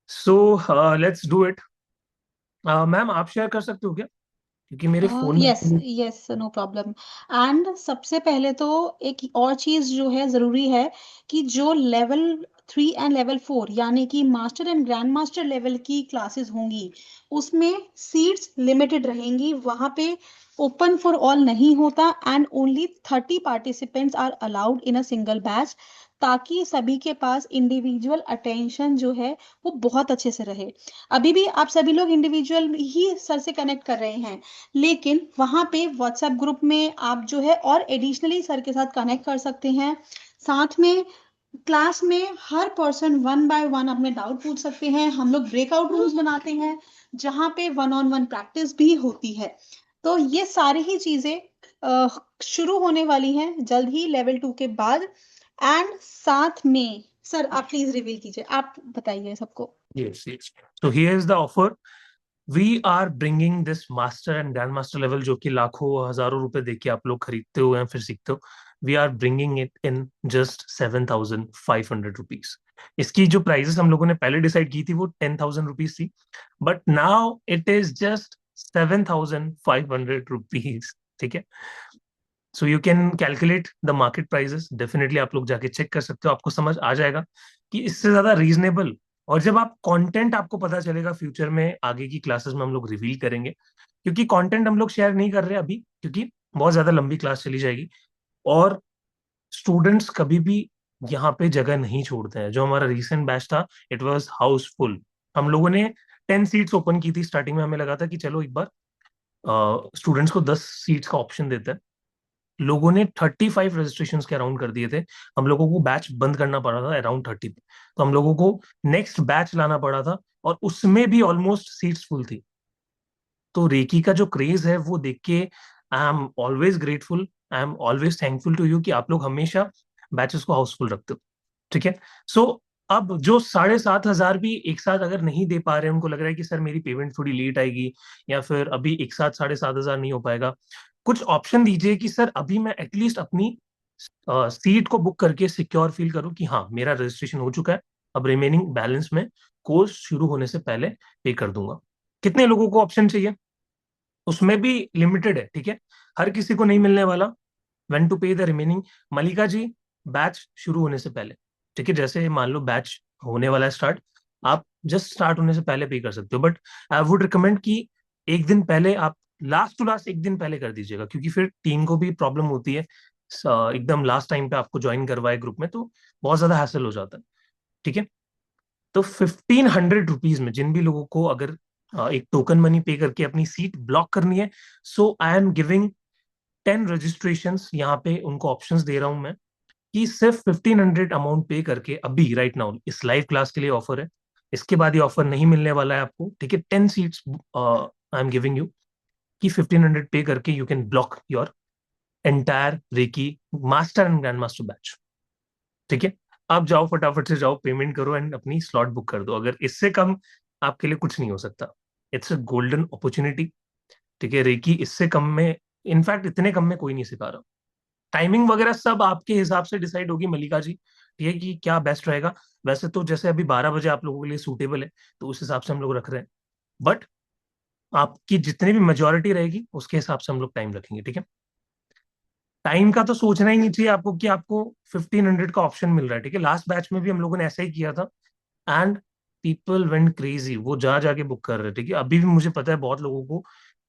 So let's do it. Ma'am आप शेयर कर सकते हो क्या, क्योंकि मेरे फोन में yes actually- yes, no problem. And सबसे पहले तो एक और चीज जो है जरूरी है कि जो लेवल 3 एंड लेवल 4 यानी कि master and grand master level की क्लासेस होंगी, उसमें सीट्स लिमिटेड रहेंगी। वहां पे ओपन फॉर ऑल नहीं होता and only 30 participants are allowed in a single batch, ताकि सभी के पास इंडिविजुअल अटेंशन जो है वो बहुत अच्छे से रहे। अभी भी आप सभी लोग इंडिविजुअल ही सर से कनेक्ट कर रहे हैं, लेकिन वहां पे व्हाट्सएप ग्रुप में आप जो है और एडिशनली सर के साथ कनेक्ट कर सकते हैं। साथ में क्लास में हर पर्सन 1 बाय 1 अपने डाउट पूछ सकते हैं। हम लोग ब्रेकआउट रूम्स बनाते हैं जहां पे 1-on-1 प्रैक्टिस भी होती है। तो ये सारी ही चीजें अ, शुरू होने वाली हैं जल्द ही लेवल 2 के बाद। एंड साथ में सर आप प्लीज रिवील कीजिए, आप बताइए सबको। Yes, yes. So here is the offer. We are bringing this master and grand master level, जो कि लाखों हजारों रुपए देके आप लोग खरीदते हो या फिर सीखते हो, we are bringing it in just 7,500 rupees. इसकी जो प्राइजेस हम लोगों ने पहले डिसाइड की थी वो 10,000 रुपीज थी, but now it is just 7,500 rupees. ठीक है। So you can calculate the market prices, definitely आप लोग जाके चेक कर सकते हो, आपको समझ आ जाएगा कि इससे ज्यादा रीजनेबल। और जब आप कंटेंट आपको पता चलेगा फ्यूचर में, आगे की क्लासेस में हम लोग रिवील करेंगे, क्योंकि कंटेंट हम लोग शेयर नहीं कर रहे अभी, क्योंकि बहुत ज्यादा लंबी क्लास चली जाएगी। और स्टूडेंट्स कभी भी यहाँ पे जगह नहीं छोड़ते हैं। जो हमारा रिसेंट बैच था, इट वाज हाउसफुल। हम लोगों ने 10 सीट्स ओपन की थी स्टार्टिंग में, हमें लगा था कि चलो एक बार स्टूडेंट्स को 10 सीट्स का ऑप्शन देते हैं। लोगों ने 35 रजिस्ट्रेशन के अराउंड कर दिए थे। हम लोगों को बैच बंद करना पड़ा था अराउंड 30 पे, तो हम लोगों को नेक्स्ट बैच लाना पड़ा था, और उसमें भी ऑलमोस्ट सीट्स फुल थी। तो रेकी का जो क्रेज है वो देख के I am always grateful, I am always thankful to you कि आप लोग हमेशा बैचेस को हाउसफुल रखते हो। ठीक है। सो अब जो 7,500 भी एक साथ अगर नहीं दे पा रहे हैं, उनको लग रहा है कि सर मेरी पेमेंट थोड़ी लेट आएगी, या फिर अभी एक साथ 7,500 नहीं हो पाएगा, कुछ ऑप्शन दीजिए कि सर अभी मैं एटलीस्ट अपनी सीट को बुक करके सिक्योर फील करूं कि हाँ मेरा रजिस्ट्रेशन हो चुका है, अब रिमेनिंग बैलेंस में कोर्स शुरू होने से पहले पे कर दूंगा। कितने लोगों को ऑप्शन चाहिए, उसमें भी लिमिटेड है, ठीक है, हर किसी को नहीं मिलने वाला। When to pay the remaining, Malika ji, batch शुरू होने से पहले, ठीक है, जैसे मान लो बैच होने वाला है स्टार्ट, आप जस्ट स्टार्ट होने से पहले पे कर सकते हो, बट आई वुड रिकमेंड कि एक दिन पहले आप, लास्ट टू लास्ट एक दिन पहले कर दीजिएगा, क्योंकि फिर टीम को भी प्रॉब्लम होती है, एकदम लास्ट टाइम पे आपको ज्वाइन करवाए ग्रुप में तो बहुत ज्यादा हैसल हो जाता है। ठीक है। तो 1,500 रुपीज में जिन भी लोगों को अगर एक टोकन मनी पे करके अपनी सीट ब्लॉक करनी है, सो आई एम गिविंग 10 रजिस्ट्रेशंस, यहाँ पे उनको ऑप्शंस दे रहा हूं मैं कि सिर्फ 1,500 अमाउंट पे करके अभी राइट नाउ इस लाइव क्लास के लिए ऑफर है, इसके बाद ये ऑफर नहीं मिलने वाला है आपको। ठीक है, 10 seats I am giving you कि 1,500 पे करके you can block your entire reiki master and grand master batch. ठीक है, आप जाओ फटाफट से जाओ, पेमेंट करो एंड अपनी स्लॉट बुक कर दो, अगर इससे कम आपके लिए कुछ नहीं हो सकता। It's a golden opportunity. ठीक है, रेकी इससे कम में, इनफैक्ट इतने कम में कोई नहीं सिखा रहा। टाइमिंग वगैरह सब आपके हिसाब से डिसाइड होगी मलिका जी, ठीक है, कि क्या बेस्ट रहेगा। वैसे तो जैसे अभी 12 बजे आप लोगों के लिए सूटेबल है, तो उस हिसाब से हम लोग रख रहे हैं, बट आपकी जितनी भी मेजोरिटी रहेगी उसके हिसाब से हम लोग टाइम रखेंगे। ठीक है, टाइम का तो सोचना ही नहीं चाहिए आपको कि आपको 1,500 का ऑप्शन मिल रहा है। ठीक है, लास्ट बैच में भी हम लोगों ने ऐसा ही किया था, एंड पीपल वेंट क्रेजी, वो जा जाके बुक कर रहे थे। ठीक है, अभी भी मुझे पता है बहुत लोगों को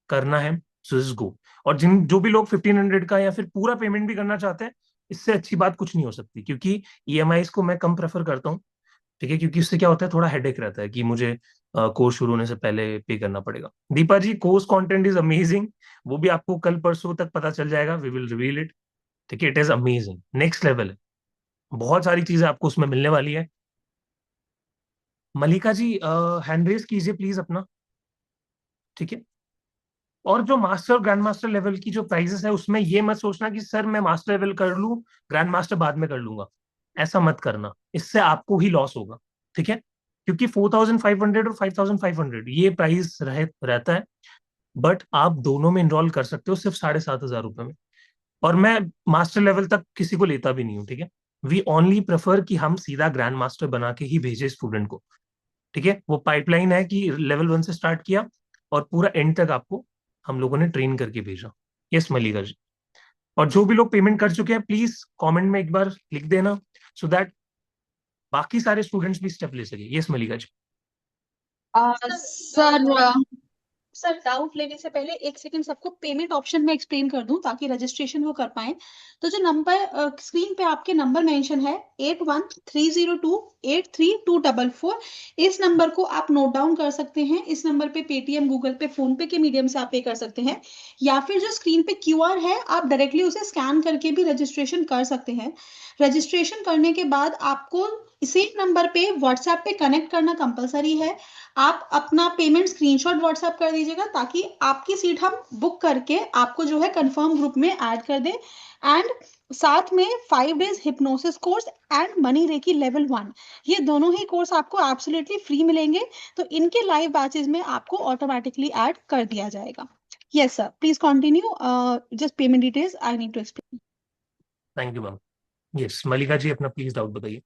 करना है स्विस गो, और जिन जो भी लोग 1,500 का या फिर पूरा पेमेंट भी करना चाहते हैं, इससे अच्छी बात कुछ नहीं हो सकती, क्योंकि ईएमआईज को मैं कम प्रेफर करता हूँ। ठीक है, क्योंकि इससे क्या होता है, थोड़ा हेडेक रहता है कि मुझे कोर्स शुरू होने से पहले पे करना पड़ेगा। दीपा जी, कोर्स कंटेंट इज अमेजिंग, वो भी आपको कल परसों तक पता चल जाएगा, वी विल रिवील इट। ठीक है, it is amazing, next level है, बहुत सारी चीजें आपको उसमें मिलने वाली है। मलिका जी, हैंड रेस कीजिए प्लीज अपना। ठीक है, और जो मास्टर और ग्रैंड मास्टर लेवल की जो प्राइजेस है, उसमें ये मत सोचना कि सर मैं मास्टर लेवल कर लूं, ग्रैंड मास्टर बाद में कर लूंगा, ऐसा मत करना, इससे आपको ही लॉस होगा। ठीक है, क्योंकि 4,500 और 5,500 ये प्राइस रहता है, बट आप दोनों में इनरोल कर सकते हो सिर्फ 7,500 रुपए में। और मैं मास्टर लेवल तक किसी को लेता भी नहीं हूँ। ठीक है, वी ओनली प्रेफर कि हम सीधा ग्रैंड मास्टर बना के ही भेजे स्टूडेंट को। ठीक है, वो पाइपलाइन है कि लेवल 1 से स्टार्ट किया और पूरा एंड तक आपको हम लोगों ने ट्रेन करके भेजा। यस मलिका जी, और जो भी लोग पेमेंट कर चुके हैं प्लीज कमेंट में एक बार लिख देना, सो दैट बाकी सारे स्टूडेंट्स भी स्टेप ले सके। यस मलिका जी। सर सर डाउट लेने से पहले एक सेकंड सबको पेमेंट ऑप्शन में एक्सप्लेन कर दूं ताकि रजिस्ट्रेशन वो कर पाए। तो जो नंबर स्क्रीन पे आपके नंबर मेंशन है 8130283244, इस नंबर को आप नोट डाउन कर सकते हैं। इस नंबर पे पेटीएम, गूगल पे, फोन पे के मीडियम से आप पे कर सकते हैं, या फिर जो स्क्रीन पे क्यूआर है आप डायरेक्टली उसे स्कैन करके भी रजिस्ट्रेशन कर सकते हैं। रजिस्ट्रेशन करने के बाद आपको इसी नंबर पे व्हाट्सएप पे कनेक्ट करना कंपलसरी है। आप अपना पेमेंट स्क्रीनशॉट व्हाट्सएप कर दीजिएगा ताकि आपकी सीट हम बुक करके आपको जो है कंफर्म ग्रुप में ऐड कर दें। एंड साथ में 5 days hypnosis course and money reiki level 1, ये दोनों ही कोर्स आपको एब्सोल्युटली फ्री मिलेंगे। तो इनके लाइव बैचेस में आपको ऑटोमेटिकली ऐड कर दिया जाएगा। Yes sir, please continue, just payment details I need to explain. Thank you ma'am. Yes Malika ji, अपना प्लीज डाउट बताइए।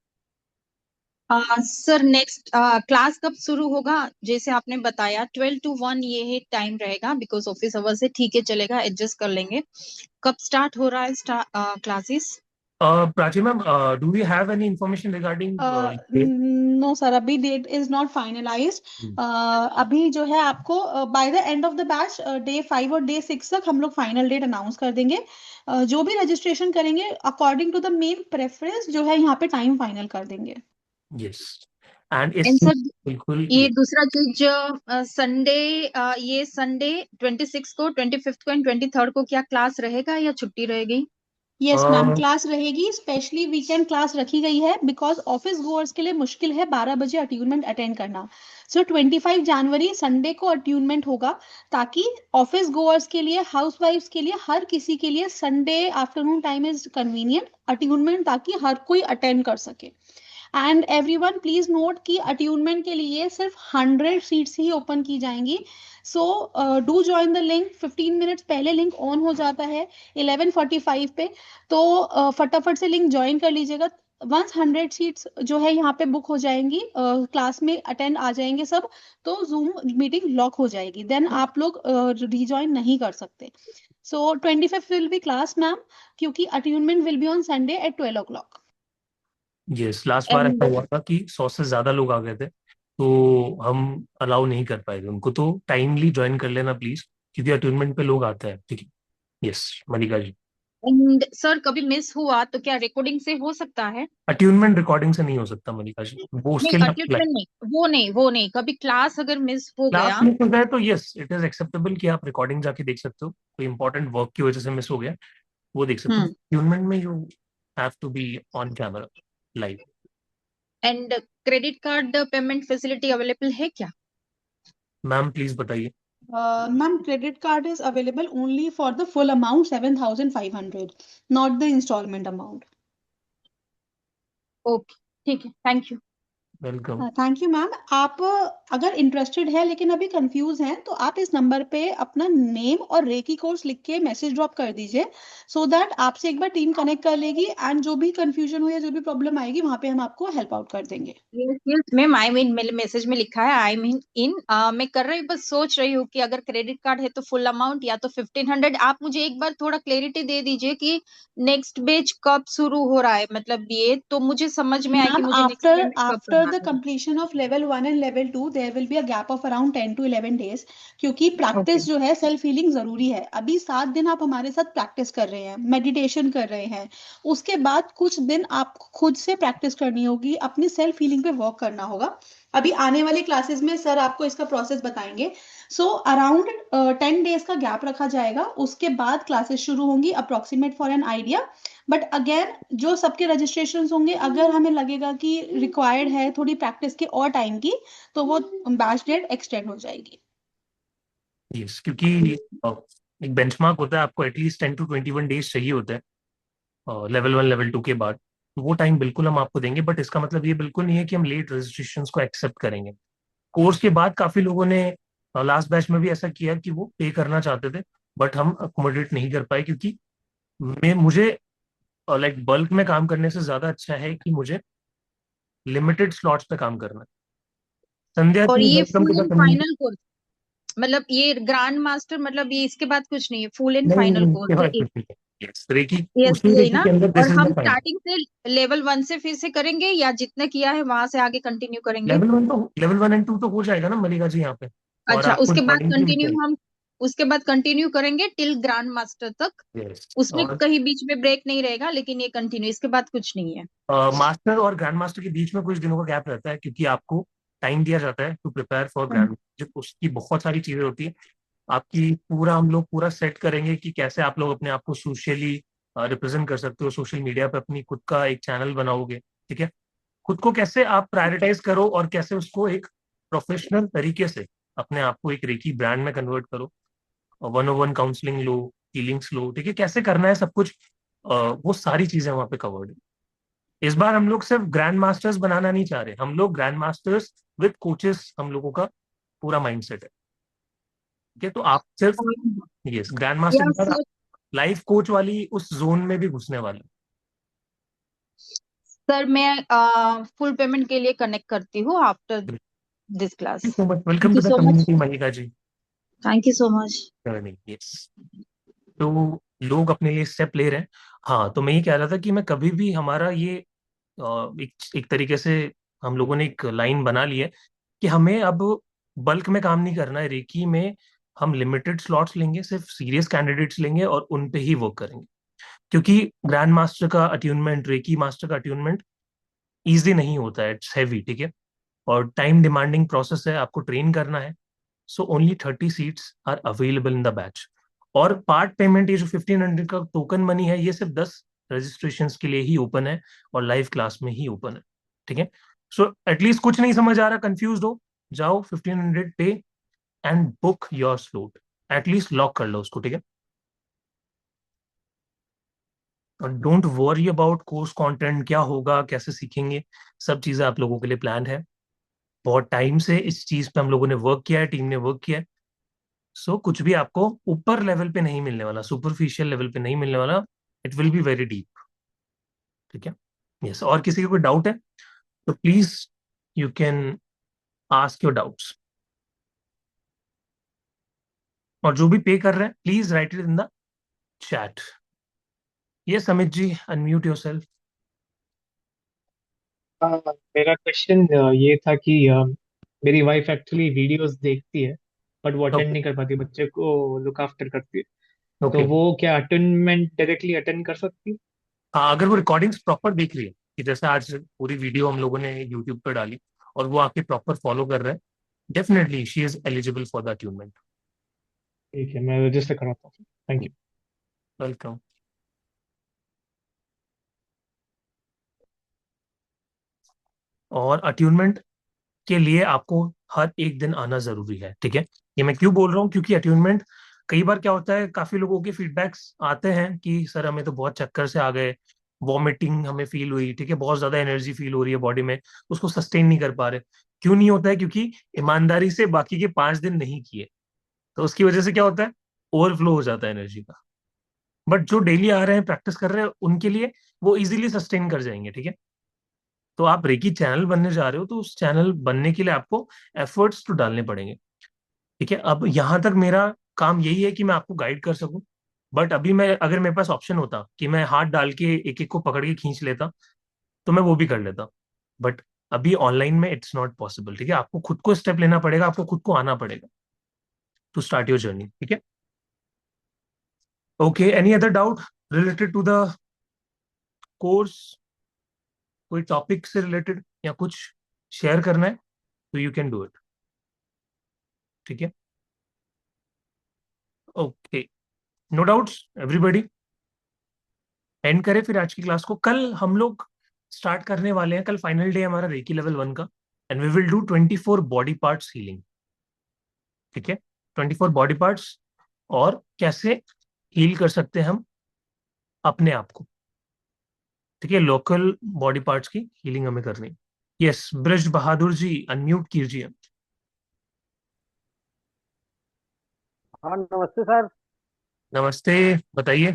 सर नेक्स्ट क्लास कब शुरू होगा? जैसे आपने बताया 12 to 1 ये है टाइम रहेगा, बिकॉज ऑफिस आवर से ठीक है चलेगा, एडजस्ट कर लेंगे। कब स्टार्ट हो रहा है classes? Prachi ma'am, do we have any information regarding no sir, अभी डेट इज नॉट फाइनलाइज्ड। अभी जो है आपको by the end of the batch day 5 और डे 6 तक हम लोग फाइनल डेट अनाउंस कर देंगे। जो भी रजिस्ट्रेशन करेंगे according to the main preference जो है यहाँ पे टाइम फाइनल कर देंगे। यस, एंड एंड इस सर बिल्कुल ये दूसरा चीज, संडे, ये संडे 26 को, 25 को एंड 23 को क्या क्लास रहेगा या छुट्टी रहेगी? यस मैम, क्लास रहेगी। स्पेशली वीकेंड क्लास रखी गई है बिकॉज ऑफिस गोअर्स के लिए मुश्किल है 12 बजे अट्यूनमेंट अटेंड करना। सो 25 जनवरी संडे को अट्यूनमेंट होगा, ताकि ऑफिस गोअर्स के लिए, हाउस वाइफ्स के लिए, हर किसी के लिए Sunday afternoon time is convenient attunement, ताकि हर कोई अटेंड कर सके। एंड एवरीवन प्लीज नोट कि अट्यूनमेंट के लिए सिर्फ 100 सीट्स ही ओपन की जाएंगी। So do join the link. 15 minutes पहले लिंक ऑन हो जाता है 11:45 पे, तो फटाफट से लिंक ज्वाइन कर लीजिएगा। वंस 100 सीट्स जो है यहाँ पे बुक हो जाएंगी, क्लास में अटेंड आ जाएंगे सब, तो जूम मीटिंग लॉक हो जाएगी, देन आप लोग रिज्वाइन नहीं कर सकते। So 25 will be class ma'am, क्योंकि attunement will be on Sunday at 12 o'clock। Yes, last बार एंड ऐसा हुआ था कि 100 से ज्यादा लोग आ गए थे, तो हम अलाउ नहीं कर पाए थे उनको। तो टाइमली ज्वाइन कर लेना प्लीज, क्योंकि अटूर्नमेंट पे लोग आते हैं। ठीक है? Yes Malika ji. And sir कभी मिस हुआ तो क्या रिकॉर्डिंग से हो सकता है? अट्यूनमेंट रिकॉर्डिंग से नहीं हो सकता मलिका जी, वो नहीं, उसके लिए आप अटेंडमेंट नहीं, वो नहीं, कभी क्लास अगर मिस हो क्लास गया। मिस हो जाए तो यस इट इज एक्सेप्टेबल कि आप रिकॉर्डिंग जाके देख सकते हो। कोई इंपॉर्टेंट वर्क की वजह से मिस हो गया, वो देख सकते हो। हम्म। अट्यूनमेंट में you have to be on camera live. And credit card payment facility available है क्या? मैम प्लीज बताइए। Ma'am, credit card is available only for the full amount 7,500, not the installment amount. Okay, ठीक है, thank you. Welcome. Thank you ma'am. आप अगर interested है लेकिन अभी कंफ्यूज हैं, तो आप इस नंबर पे अपना नेम और रेकी कोर्स लिख के मैसेज ड्रॉप कर दीजिए, सो दैट आपसे एक बार टीम कनेक्ट कर लेगी, एंड जो भी कंफ्यूजन हो या जो भी प्रॉब्लम आएगी वहां पे हम आपको हेल्प आउट कर देंगे। Yes yes ma'am, I mean मेरे मैसेज में लिखा है आई मीन इन, मैं कर रही हूँ, बस सोच रही हूँ कि अगर क्रेडिट कार्ड है तो फुल अमाउंट या तो 1500। आप मुझे एक बार थोड़ा क्लेरिटी दे दीजिए कि नेक्स्ट बैच कब शुरू हो रहा है, मतलब ये तो मुझे समझ में आए कि Ma'am, मुझे नेक्स्ट after पेमेंट कब after करना the है। completion of level 1 and level 2, there will be a gap of around 10 to 11 days, क्योंकि ओके। प्रैक्टिस जो है, सेल्फ हीलिंग जरूरी है। अभी 7 दिन आप हमारे साथ प्रैक्टिस कर रहे हैं, मेडिटेशन कर रहे हैं, उसके बाद कुछ दिन आपको खुद से प्रैक्टिस करनी होगी, अपनी सेल्फ हीलिंग पे वर्क करना होगा। अभी आने वाली क्लासेस में सर आपको इसका प्रोसेस बताएंगे। सो अराउंड 10 डेज का गैप रखा जाएगा, उसके बाद क्लासेस शुरू होंगी, approximate for an idea. But again, जो सबके रजिस्ट्रेशन होंगे, अगर हमें लगेगा कि रिक्वायर्ड है थोड़ी प्रैक्टिस के और टाइम की, तो वो बैच डेट एक्सटेंड हो जाएगी। यस, क्योंकि एक बेंचमार्क होता है, आपको एटलीस्ट 10 to 21 डेज चाहिए होता है लेवल 1 लेवल 2 के बाद। तो वो टाइम बिल्कुल हम आपको देंगे, बट इसका मतलब ये बिल्कुल नहीं है कि हम लेट रजिस्ट्रेशन को एक्सेप्ट करेंगे। कोर्स के बाद काफी लोगों ने लास्ट बैच में भी ऐसा किया कि वो पे करना चाहते थे, बट हम अकोमोडेट नहीं कर पाए, क्योंकि मुझे लाइक बल्क में काम करने से ज्यादा अच्छा है कि मुझे लिमिटेड स्लॉट्स पे काम करना है। संध्या और जी, ये welcome full to the end community. Final course, मतलब ये ग्रैंड मास्टर, मतलब ये इसके बाद कुछ नहीं है, फुल एंड नहीं फाइनल नहीं, कोर्स इसके है बाद ये? कुछ नहीं है। यस, रेकी, यस, उसी यही रेकी ना? के अंदर और दिस इज हम द फाइनल। स्टार्टिंग से लेवल 1 से फिर से करेंगे या जितना किया है वहां से आगे कंटिन्यू करेंगे? लेवल 1 एंड 2 तो हो जाएगा ना मलिका जी यहाँ पे, और अच्छा, आपको रिकॉर्डिंग भी मिल जाएगी। उसके बाद कंटिन्यू करेंगे टिल ग्रैंड मास्टर तक। यस। उसमें और कहीं बीच में ब्रेक नहीं रहेगा, लेकिन ये कंटिन्यू, इसके बाद कुछ नहीं है। मास्टर और ग्रैंड मास्टर के बीच में कुछ दिनों का गैप रहता है, क्योंकि आपको टाइम दिया जाता है to prepare for hmm. Grand master. उसकी बहुत सारी चीजें होती है। आपकी पूरा हम लोग पूरा सेट करेंगे कि कैसे आप लोग अपने आप को सोशली रिप्रेजेंट कर सकते हो, सोशल मीडिया पे अपनी खुद का एक चैनल बनाओगे। ठीक है? खुद को कैसे आप प्रायोरिटाइज करो, और कैसे उसको एक प्रोफेशनल तरीके से अपने आप को एक रेकी ब्रांड में कन्वर्ट करो, 101 काउंसलिंग लो, हीलिंग्स लो। ठीक है? कैसे करना है सब कुछ, वो सारी चीजें वहां पे कवर्ड है। इस बार हम लोग सिर्फ ग्रैंड मास्टर्स बनाना नहीं चाह रहे, हम लोग ग्रैंड मास्टर्स विद कोचेस, हम लोगों का पूरा माइंडसेट है। ठीक है? तो आप सिर्फ, यस, ग्रैंड मास्टर या के बाद आप सर, लाइफ कोच वाली उस जोन में भी घुसने वाले हैं। मैं फुल पेमेंट के लिए कनेक्ट करती हूँ after this class. So much, welcome thank to you the so much. Community Malika ji. Thank you so much. Yes. तो लोग अपने लिए स्टेप ले रहे हैं। हाँ, तो मैं ये कह रहा था कि मैं कभी भी हमारा ये एक तरीके से हम लोगों ने एक लाइन बना ली है कि हमें अब बल्क में काम नहीं करना है रेकी में। हम लिमिटेड स्लॉट्स लेंगे, सिर्फ सीरियस कैंडिडेट्स लेंगे और उन पे ही वर्क करेंगे, क्योंकि ग्रैंड मास्टर का अट्यूनमेंट, रेकी मास्टर का अट्यूनमेंट ईजी नहीं होता है, इट्स हैवी। ठीक है? और टाइम डिमांडिंग प्रोसेस है, आपको ट्रेन करना है। So only 30 seats are available in the batch. और पार्ट पेमेंट ये जो 1500 का टोकन मनी है, ये सिर्फ 10 रजिस्ट्रेशन के लिए ही ओपन है और लाइव क्लास में ही ओपन है। ठीक है, सो एटलीस्ट कुछ नहीं समझ आ रहा, कंफ्यूज हो, जाओ 1500 पे and book your slot, at least lock कर लो उसको। ठीक है, और don't worry about course content, क्या होगा, कैसे सीखेंगे, सब चीजें आप लोगों के लिए प्लान है। बहुत टाइम से इस चीज पे हम लोगों ने वर्क किया है, टीम ने वर्क किया है। सो कुछ भी आपको ऊपर लेवल पे नहीं मिलने वाला, सुपरफिशियल लेवल पे नहीं मिलने वाला, it will be very deep. ठीक है, यस। और किसी को कोई डाउट है तो please you can ask your doubts, और जो भी पे कर रहे हैं please write it in the chat. Yes Amit ji, unmute yourself. मेरा क्वेश्चन ये था कि मेरी वाइफ एक्चुअली वीडियोस देखती है, बट वो अटेंड ओके, नहीं कर पाती, बच्चे को लुक आफ्टर करती है। तो ओके। वो क्या अटेंडमेंट डायरेक्टली अटेंड कर सकती है? हाँ, अगर वो रिकॉर्डिंग्स प्रॉपर देख रही है, कि जैसे आज पूरी वीडियो हम लोगों ने यूट्यूब पर डाली और वो आके प्रॉपर फॉलो कर रहे हैं, definitely she is eligible for the attunement. ठीक है, मैं रजिस्टर कराता हूँ। Thank you. वेलकम। और अट्यूनमेंट के लिए आपको हर एक दिन आना जरूरी है। ठीक है, ये मैं क्यों बोल रहा हूँ, क्योंकि अट्यूनमेंट कई बार क्या होता है, काफी लोगों के फीडबैक्स आते हैं कि सर हमें तो बहुत चक्कर से आ गए, वॉमिटिंग हमें फील हुई, ठीक है, बहुत ज्यादा एनर्जी फील हो रही है बॉडी में, उसको सस्टेन नहीं कर पा रहे। क्यों नहीं होता है? क्योंकि ईमानदारी से बाकी के 5 दिन नहीं किए, तो उसकी वजह से क्या होता है, ओवरफ्लो हो जाता है एनर्जी का। बट जो डेली आ रहे हैं, प्रैक्टिस कर रहे हैं, उनके लिए वो इजीली सस्टेन कर जाएंगे। ठीक है, तो आप रेकी चैनल बनने जा रहे हो, तो उस चैनल बनने के लिए आपको एफर्ट्स तो डालने पड़ेंगे। ठीक है, अब यहां तक मेरा काम यही है कि मैं आपको गाइड कर सकूं। बट अभी मैं, अगर मेरे पास ऑप्शन होता कि मैं हाथ डाल के एक एक को पकड़ के खींच लेता, तो मैं वो भी कर लेता। बट अभी ऑनलाइन में इट्स नॉट पॉसिबल। ठीक है, आपको खुद को स्टेप लेना पड़ेगा, आपको खुद को आना पड़ेगा टू स्टार्ट योर जर्नी। ठीक है, okay, any other doubt related to the course? कोई टॉपिक से रिलेटेड या कुछ शेयर करना है तो यू कैन डू इट। ठीक है, okay, no doubts everybody. And करें फिर आज की क्लास को। कल हम लोग स्टार्ट करने वाले हैं, कल फाइनल डे हमारा रेकी लेवल 1 का, and we will do 24 body parts healing. ठीक है, 24 बॉडी पार्ट्स, और कैसे हील कर सकते हैं हम अपने आप को। ठीक है, लोकल बॉडी पार्ट्स की हीलिंग हमें करनी है। यस, ब्रज बहादुर जी अनम्यूट कीजिए। हाँ नमस्ते सर। नमस्ते, बताइए।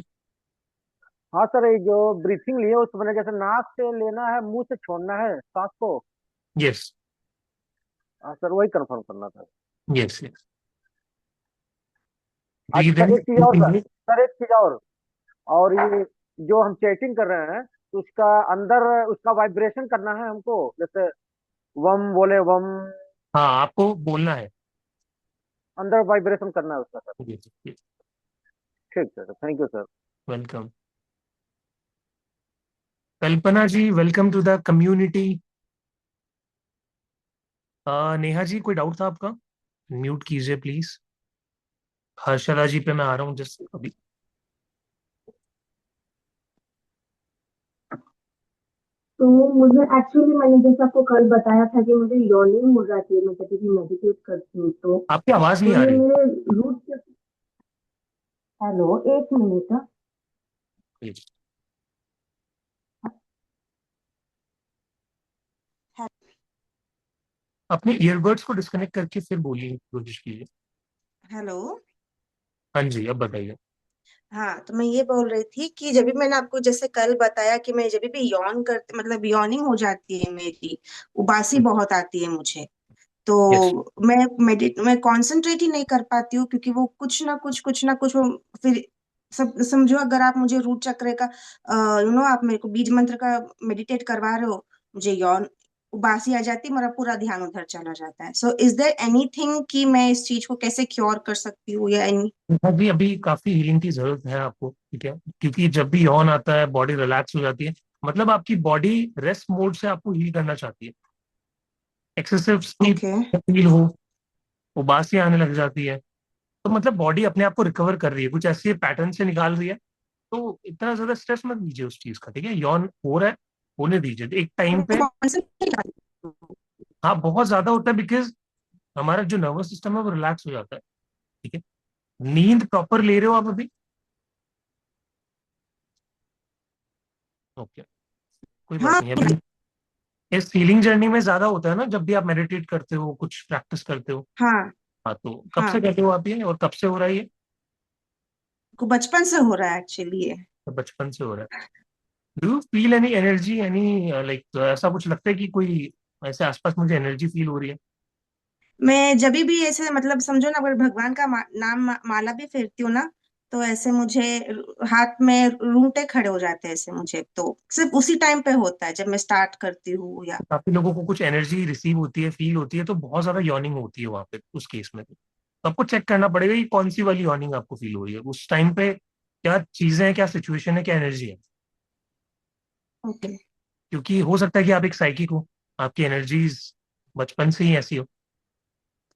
हाँ सर, ये जो ब्रीथिंग लिए उस मैंने जैसे नाक से लेना है, मुंह से छोड़ना है सांस को। यस, हाँ सर, वही कंफर्म करना था। Yes, yes. ब्रीद अच्छा इन। एक चीज और सर। सर एक चीज और ये जो हम चैटिंग कर रहे हैं तो उसका अंदर उसका वाइब्रेशन करना है हमको, जैसे वम बोले वम, हाँ, आपको बोलना है। अंदर वाइब्रेशन करना है उसका सर। Yes, yes. ठीक है sir, thank you sir. Welcome. Kalpana ji, welcome to the community. Neha ji, कोई डाउट था आपका? म्यूट कीजिए प्लीज। हर्षला जी पे मैं आ रहा हूँ जस्ट अभी। तो मुझे एक्चुअली मैंने जैसे आपको कल बताया था कि मुझे यॉर्निंग हो जाती है मैं जब भी मेडिटेट करती हूँ आपकी आवाज नहीं तो आ ये रही। मेरे रूट से। हेलो, एक मिनट। प्लीज अपने ईयरबड्स को डिस्कनेक्ट करके फिर बोलिए, कोशिश कीजिए। हेलो। हाँ जी, अब बताइए। हाँ, तो मैं ये बोल रही थी कि जब भी मैंने आपको जैसे कल बताया कि मैं जब भी यॉन करती, मतलब यॉर्निंग हो जाती है मेरी, उबासी बहुत आती है मुझे, तो यस, मैं कंसंट्रेट ही नहीं कर पाती हूँ, क्योंकि वो कुछ ना कुछ वो फिर सब समझो, अगर आप मुझे रूट चक्र का आप मेरे को बीज मंत्र का मेडिटेट करवा रहे हो, मुझे यौन उबासी आ जाती है, मेरा पूरा ध्यान उधर चला जाता है। सो इज देयर एनीथिंग कि मैं इस चीज को कैसे क्योर कर सकती हूँ या एनी? अभी अभी काफी हीलिंग की जरूरत है आपको। ठीक है, क्योंकि जब भी यौन आता है बॉडी रिलैक्स हो जाती है, मतलब आपकी बॉडी रेस्ट मोड से आपको हील करना चाहती है। Excessive sleep okay. फील हो, उबासी आने लग जाती है, तो मतलब बॉडी अपने आप को रिकवर कर रही है, कुछ ऐसे पैटर्न से निकाल रही है। तो इतना ज्यादा स्ट्रेस मत लीजिए उस चीज का, ठीक है? यौन हो रहा है, होने दीजिए एक टाइम पे। हाँ, बहुत ज्यादा होता है, बिकॉज हमारा जो नर्वस सिस्टम है वो रिलैक्स हो जाता है, ठीक है? नींद प्रॉपर ले रहे हो आप अभी? ओके, कोई बात हाँ नहीं। अभी इस फीलिंग जर्नी में ज्यादा होता है ना, जब भी आप मेडिटेट करते हो, कुछ प्रैक्टिस करते हो। हाँ हाँ, तो कब से हाँ, करते हो आप ये, और कब से हो रहा है ये? को बचपन से हो रहा है एक्चुअली ये। तो बचपन से हो रहा है। Do you feel any energy, any like ऐसा कुछ लगता है कि कोई ऐसे आसपास मुझे एनर्जी फील हो रही है? मैं जब भी ऐसे मतलब समझो ना, अगर भगवान का नाम माला भी फेरती हूँ ना, तो ऐसे मुझे हाथ में रूंगटे खड़े हो जाते हैं ऐसे, मुझे तो सिर्फ उसी टाइम पे होता है जब मैं स्टार्ट करती हूँ या। काफी लोगों को कुछ एनर्जी रिसीव होती है, फील होती है, तो बहुत ज्यादा यॉर्निंग होती है वहां पे उस केस में। तो आपको चेक करना पड़ेगा कि कौन सी वाली यॉर्निंग आपको फील हो रही है उस टाइम पे, क्या चीजें हैं, क्या सिचुएशन है, क्या एनर्जी है। ओके। क्योंकि हो सकता है कि आप एक साइकिक हो, आपकी एनर्जीज बचपन से ही ऐसी हो,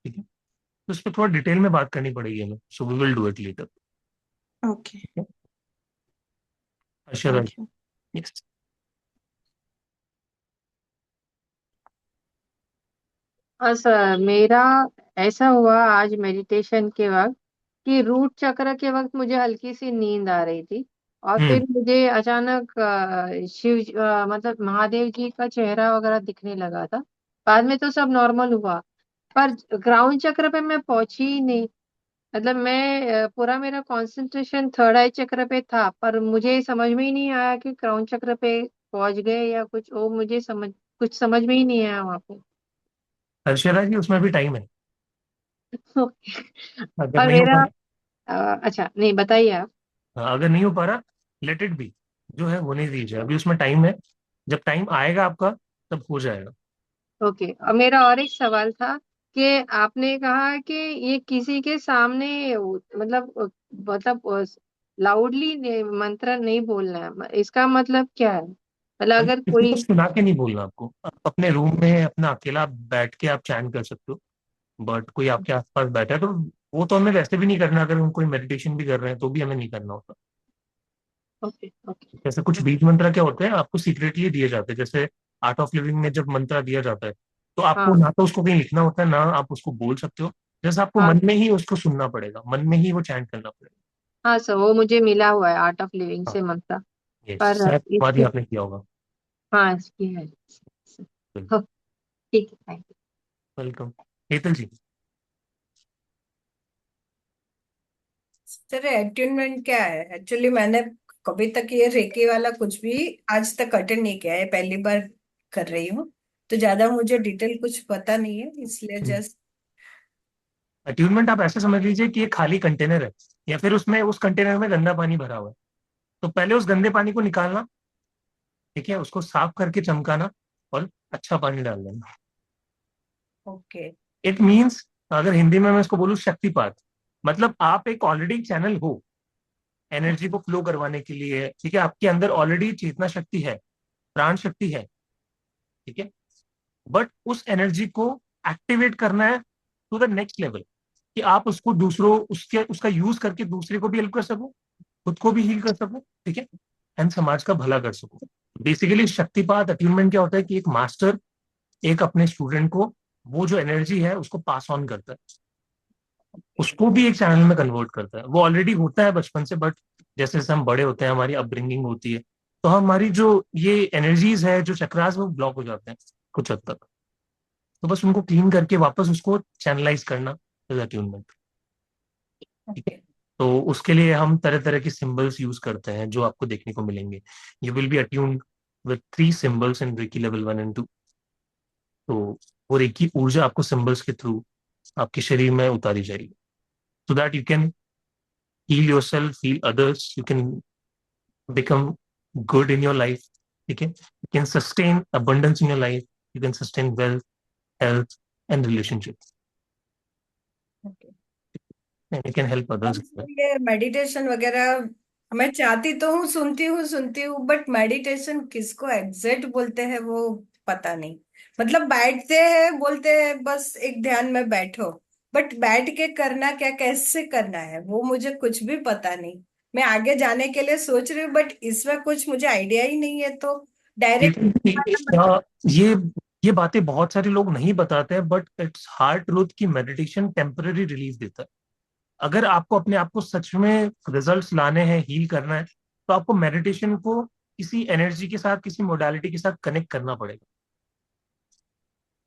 ठीक है? तो उस पर थोड़ा डिटेल में बात करनी पड़ेगी हमें, so we will do it later. Okay. अच्छा, थैंक यू। यस। सर मेरा ऐसा हुआ आज मेडिटेशन के वक्त कि रूट चक्र के वक्त मुझे हल्की सी नींद आ रही थी। और हम्म। फिर मुझे अचानक मतलब महादेव जी का चेहरा वगैरह दिखने लगा था। बाद में तो सब नॉर्मल हुआ, पर ग्राउंड चक्र पे मैं पहुंची ही नहीं। मतलब मैं पूरा मेरा कंसंट्रेशन थर्ड आई चक्र पे था, पर मुझे समझ में ही नहीं आया कि ग्राउंड चक्र पे पहुंच गए या कुछ, वो मुझे कुछ समझ में ही नहीं आया वहां पे। हर्षरा जी, उसमें भी टाइम है, अगर और नहीं हो पा मेरा अच्छा नहीं, बताइए आप। रहा, अगर नहीं हो पा रहा, लेट इट बी। जो है होने दीजिए, अभी उसमें टाइम है। जब टाइम आएगा आपका, तब हो जाएगा। ओके, और मेरा और एक सवाल था कि आपने कहा कि ये किसी के सामने मतलब लाउडली मंत्र नहीं बोलना है, इसका मतलब क्या है? मतलब मतलब अगर किसी कोई। को सुना के नहीं बोलना आपको, आप अपने रूम में अपना अकेला बैठ के आप चैन कर सकते हो। बट कोई आपके आसपास बैठा है तो वो तो हमें वैसे भी नहीं करना, अगर हम कोई मेडिटेशन भी कर रहे हैं तो भी हमें नहीं करना होता। Okay okay. जैसे कुछ बीज मंत्र क्या होते हैं, आपको सीक्रेटली दिए जाते हैं, जैसे आर्ट ऑफ लिविंग में जब मंत्र दिया जाता है, तो आपको हाँ ना तो उसको कहीं लिखना होता है, ना आप उसको बोल सकते हो। जैसे आपको हाँ मन में ही उसको सुनना पड़ेगा, मन में ही वो चैंट करना पड़ेगा। हाँ सर, वो मुझे मिला हुआ है आर्ट ऑफ लिविंग हाँ, से मंत्र। ये पर शायद बाद ही इसके। आपने किया होगा। हाँ इसकी है। हो, ठीक है, thank you. Welcome. Hetal ji. Sir attunement क्या है एक्चुअली? मैंने कभी तक ये रेकी वाला कुछ भी आज तक अटेंड नहीं किया है, पहली बार कर रही हूँ। तो ज्यादा मुझे डिटेल कुछ पता नहीं है, इसलिए जस्ट। अट्यूनमेंट आप ऐसे समझ लीजिए कि ये खाली कंटेनर है, या फिर उसमें उस कंटेनर में गंदा पानी भरा हुआ है। तो पहले उस गंदे पानी को निकालना, ठीक है? उसको साफ करके चमकाना, और अच्छा पानी डाल देना। ओके। इट मीन्स, अगर हिंदी में मैं इसको बोलूँ, शक्तिपात। मतलब आप एक ऑलरेडी चैनल हो एनर्जी को फ्लो करवाने के लिए, ठीक है? आपके अंदर ऑलरेडी चेतना शक्ति है, प्राण शक्ति है, ठीक है? बट उस एनर्जी को एक्टिवेट करना है टू द नेक्स्ट लेवल, कि आप उसको दूसरों उसके उसका यूज करके दूसरे को भी हेल्प कर सको, खुद को भी हील कर सको, ठीक है? एंड समाज का भला कर सको। बेसिकली शक्तिपात अट्यूनमेंट क्या होता है कि एक मास्टर एक अपने स्टूडेंट को वो जो एनर्जी है उसको पास ऑन करता है, उसको भी एक चैनल में कन्वर्ट करता है। वो ऑलरेडी होता है बचपन से, बट जैसे जैसे हम बड़े होते हैं, हमारी अपब्रिंगिंग होती है, तो हमारी जो ये एनर्जीज है, जो चक्रास, वो ब्लॉक हो जाते हैं कुछ हद तक। तो बस उनको क्लीन करके वापस उसको चैनलाइज करना इज अट्यूनमेंट, ठीक है? ओके। तो उसके लिए हम तरह तरह के सिंबल्स यूज करते हैं, जो आपको देखने को मिलेंगे। You will be attuned with 3 symbols in reiki level 1 and 2। तो वो रेकी ऊर्जा आपको सिंबल्स के थ्रू आपके शरीर में उतारी जाएगी, so that you can heal yourself, heal others, you can become good in your life, ठीक है? You can sustain abundance in your life, you can sustain wealth, health and relationships, okay. and you can help others as well. ये meditation वगैरह मैं चाहती तो हूँ, सुनती हूँ, बट मेडिटेशन किसको एग्जैक्ट बोलते हैं वो पता नहीं। मतलब बैठते हैं, बोलते हैं बस एक ध्यान में बैठो, बट बैठ के करना क्या, कैसे करना है वो मुझे कुछ भी पता नहीं। मैं आगे जाने के लिए सोच रही हूँ बट इसमें कुछ मुझे आइडिया ही नहीं है, तो डायरेक्ट देखिए, ये ये बातें बहुत सारे लोग नहीं बताते हैं, बट इट्स हार्ड ट्रूथ कि मेडिटेशन टेम्पररी रिलीफ देता है। अगर आपको अपने आप को सच में रिजल्ट्स लाने हैं, हील करना है, तो आपको मेडिटेशन को किसी एनर्जी के साथ, किसी मोडालिटी के साथ कनेक्ट करना पड़ेगा।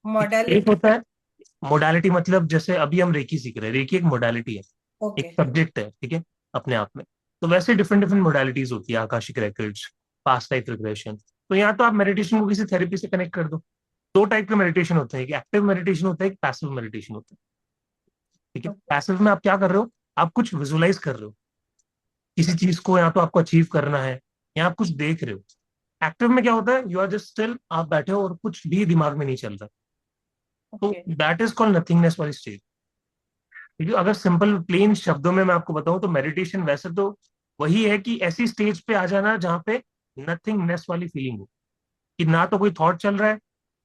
एक मॉडलिटी। होता है मोडालिटी, मतलब जैसे अभी हम रेकी सीख रहे हैं, रेकी एक मोडालिटी है, एक ओके। सब्जेक्ट है, ठीक है, अपने आप में। तो वैसे डिफरेंट डिफरेंट मोडालिटीज होती है, Akashic records, past life regression. तो यहाँ तो आप मेडिटेशन को किसी थेरेपी से कनेक्ट कर दो। दो टाइप के मेडिटेशन होते हैं, एक एक्टिव मेडिटेशन होता है, एक पैसिव मेडिटेशन होता है। ठीक है, पैसिव में आप क्या कर रहे हो, आप कुछ विजुलाइज कर रहे हो, किसी चीज को या तो आपको अचीव करना है, या आप कुछ देख रहे हो। एक्टिव में क्या होता है, यू आर जस्ट स्टिल, आप बैठे हो और कुछ भी दिमाग में नहीं चल रहा। तो okay. That is called nothingness वाली स्टेज। क्योंकि अगर सिंपल प्लेन शब्दों में मैं आपको बताऊं तो मेडिटेशन वैसे तो वही है कि ऐसी स्टेज पे आ जाना जहां पे नथिंगनेस वाली फीलिंग हो, कि ना तो कोई थॉट चल रहा है,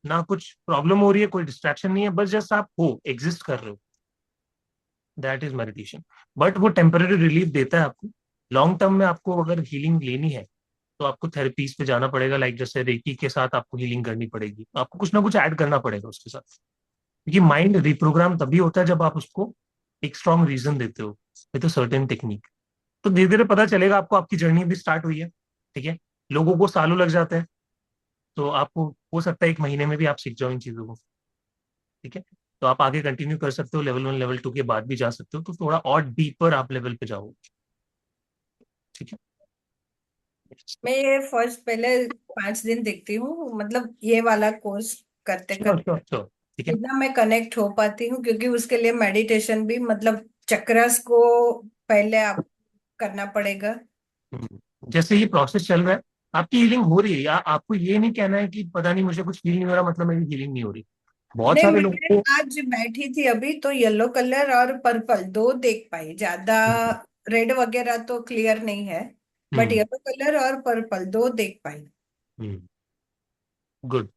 ना कुछ प्रॉब्लम हो रही है, कोई डिस्ट्रैक्शन नहीं है, बस जस्ट आप हो, एग्जिस्ट कर रहे हो। That is meditation. बट वो टेम्पररी रिलीफ देता है आपको। लॉन्ग टर्म में आपको अगर हीलिंग लेनी है तो आपको थेरेपीज पे जाना पड़ेगा, लाइक जैसे रेकी के साथ आपको हीलिंग करनी पड़ेगी, आपको कुछ ना कुछ ऐड करना पड़ेगा उसके साथ। क्योंकि माइंड रिप्रोग्राम तभी होता है जब आप उसको एक स्ट्रॉन्ग रीजन देते हो विद सर्टेन टेक्निक। तो धीरे धीरे पता चलेगा आपको, आपकी जर्नी भी स्टार्ट हुई है। ठीक है, लोगों को सालों लग जाते हैं, तो आपको हो सकता है एक महीने में भी आप सीख जाओ इन चीजों को। ठीक है, तो आप आगे कंटिन्यू कर सकते हो, लेवल 1 लेवल 2 के बाद भी जा सकते हो, तो थोड़ा और डीपर आप लेवल पे जाओ। ठीक है। मैं ये फर्स्ट पहले 5 दिन देखती हूँ, मतलब ये वाला कोर्स करते श्योर करते श्योर श्योर। ठीक है। कितना मैं कनेक्ट हो पाती हूँ, क्योंकि उसके लिए मेडिटेशन भी, मतलब चक्रस को पहले आप करना पड़ेगा। जैसे ये प्रोसेस चल रहा है, आपकी हीलिंग हो रही है, या आपको ये नहीं कहना है कि पता नहीं मुझे कुछ फील नहीं हो रहा, मतलब मेरी हीलिंग नहीं हो रही। बहुत नहीं, सारे मैंने लोगों को। आज बैठी थी अभी तो येलो कलर और पर्पल दो देख पाई, ज्यादा रेड वगैरह तो क्लियर नहीं है, बट हम्म। येलो कलर और पर्पल दो देख पाई। हम्म। गुड।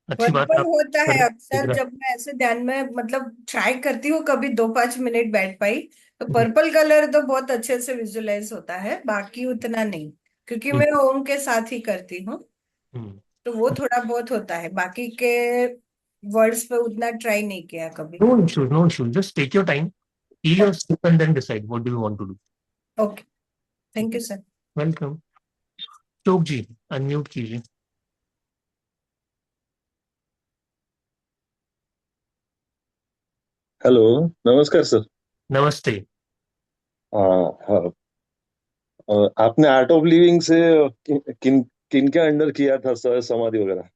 अच्छी बात है, पर्पल आप होता है कर देख अक्सर रहे जब मैं ऐसे ध्यान में, मतलब ट्राई करती हूँ, कभी 2-5 मिनट बैठ पाई। तो हैं। पर्पल कलर तो बहुत अच्छे से विजुलाइज होता है, बाकी उतना नहीं, क्योंकि हम्म। मैं ओम के साथ ही करती हूँ। हम्म। तो वो थोड़ा बहुत होता है, बाकी के वर्ड्स पे उतना ट्राई नहीं किया कभी। No issues, no issues, just take your time, feel your step and then decide what do you want to do. Okay, thank you sir. Welcome. Ashok ji, unmute कीजिए। हेलो। नमस्कार सर। नमस्ते। हाँ हाँ। आपने आर्ट ऑफ लिविंग से किन किन के अंडर किया था सर, समाधि वगैरह?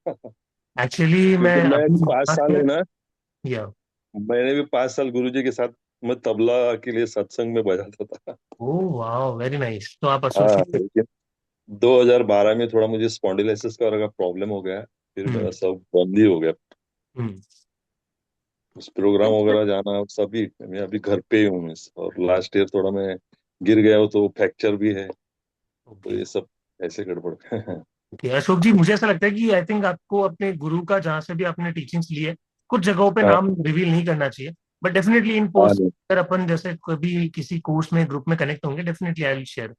एक्चुअली मैं क्योंकि मैं अभी 5 साल है ना, या मैंने भी 5 साल गुरुजी के साथ मैं तबला के लिए सत्संग में बजाता था। ओह वाह, वेरी नाइस। तो आप हाँ, एसोसिएट। लेकिन 2012 में थोड़ा मुझे स्पॉन्डिलाइसिस का प्रॉब्लम हो गया, फिर मेरा हम्म। सब बंद ही हो गया। हम्म। उस प्रोग्राम वगैरह जाना सभी, मैं अभी घर पे ही हूँ और लास्ट ईयर थोड़ा मैं गिर गया हूँ तो फ्रैक्चर भी है, तो ओके। ये सब ऐसे गड़बड़ ओके अशोक जी, मुझे ऐसा लगता है कि आई थिंक आपको अपने गुरु का, जहाँ से भी आपने टीचिंग्स ली है, कुछ जगहों पे हाँ नाम रिवील नहीं करना चाहिए, बट डेफिनेटली इन हाँ। पोस्ट अगर अपन जैसे कभी किसी कोर्स में, ग्रुप में कनेक्ट होंगे, डेफिनेटली आई विल शेयर।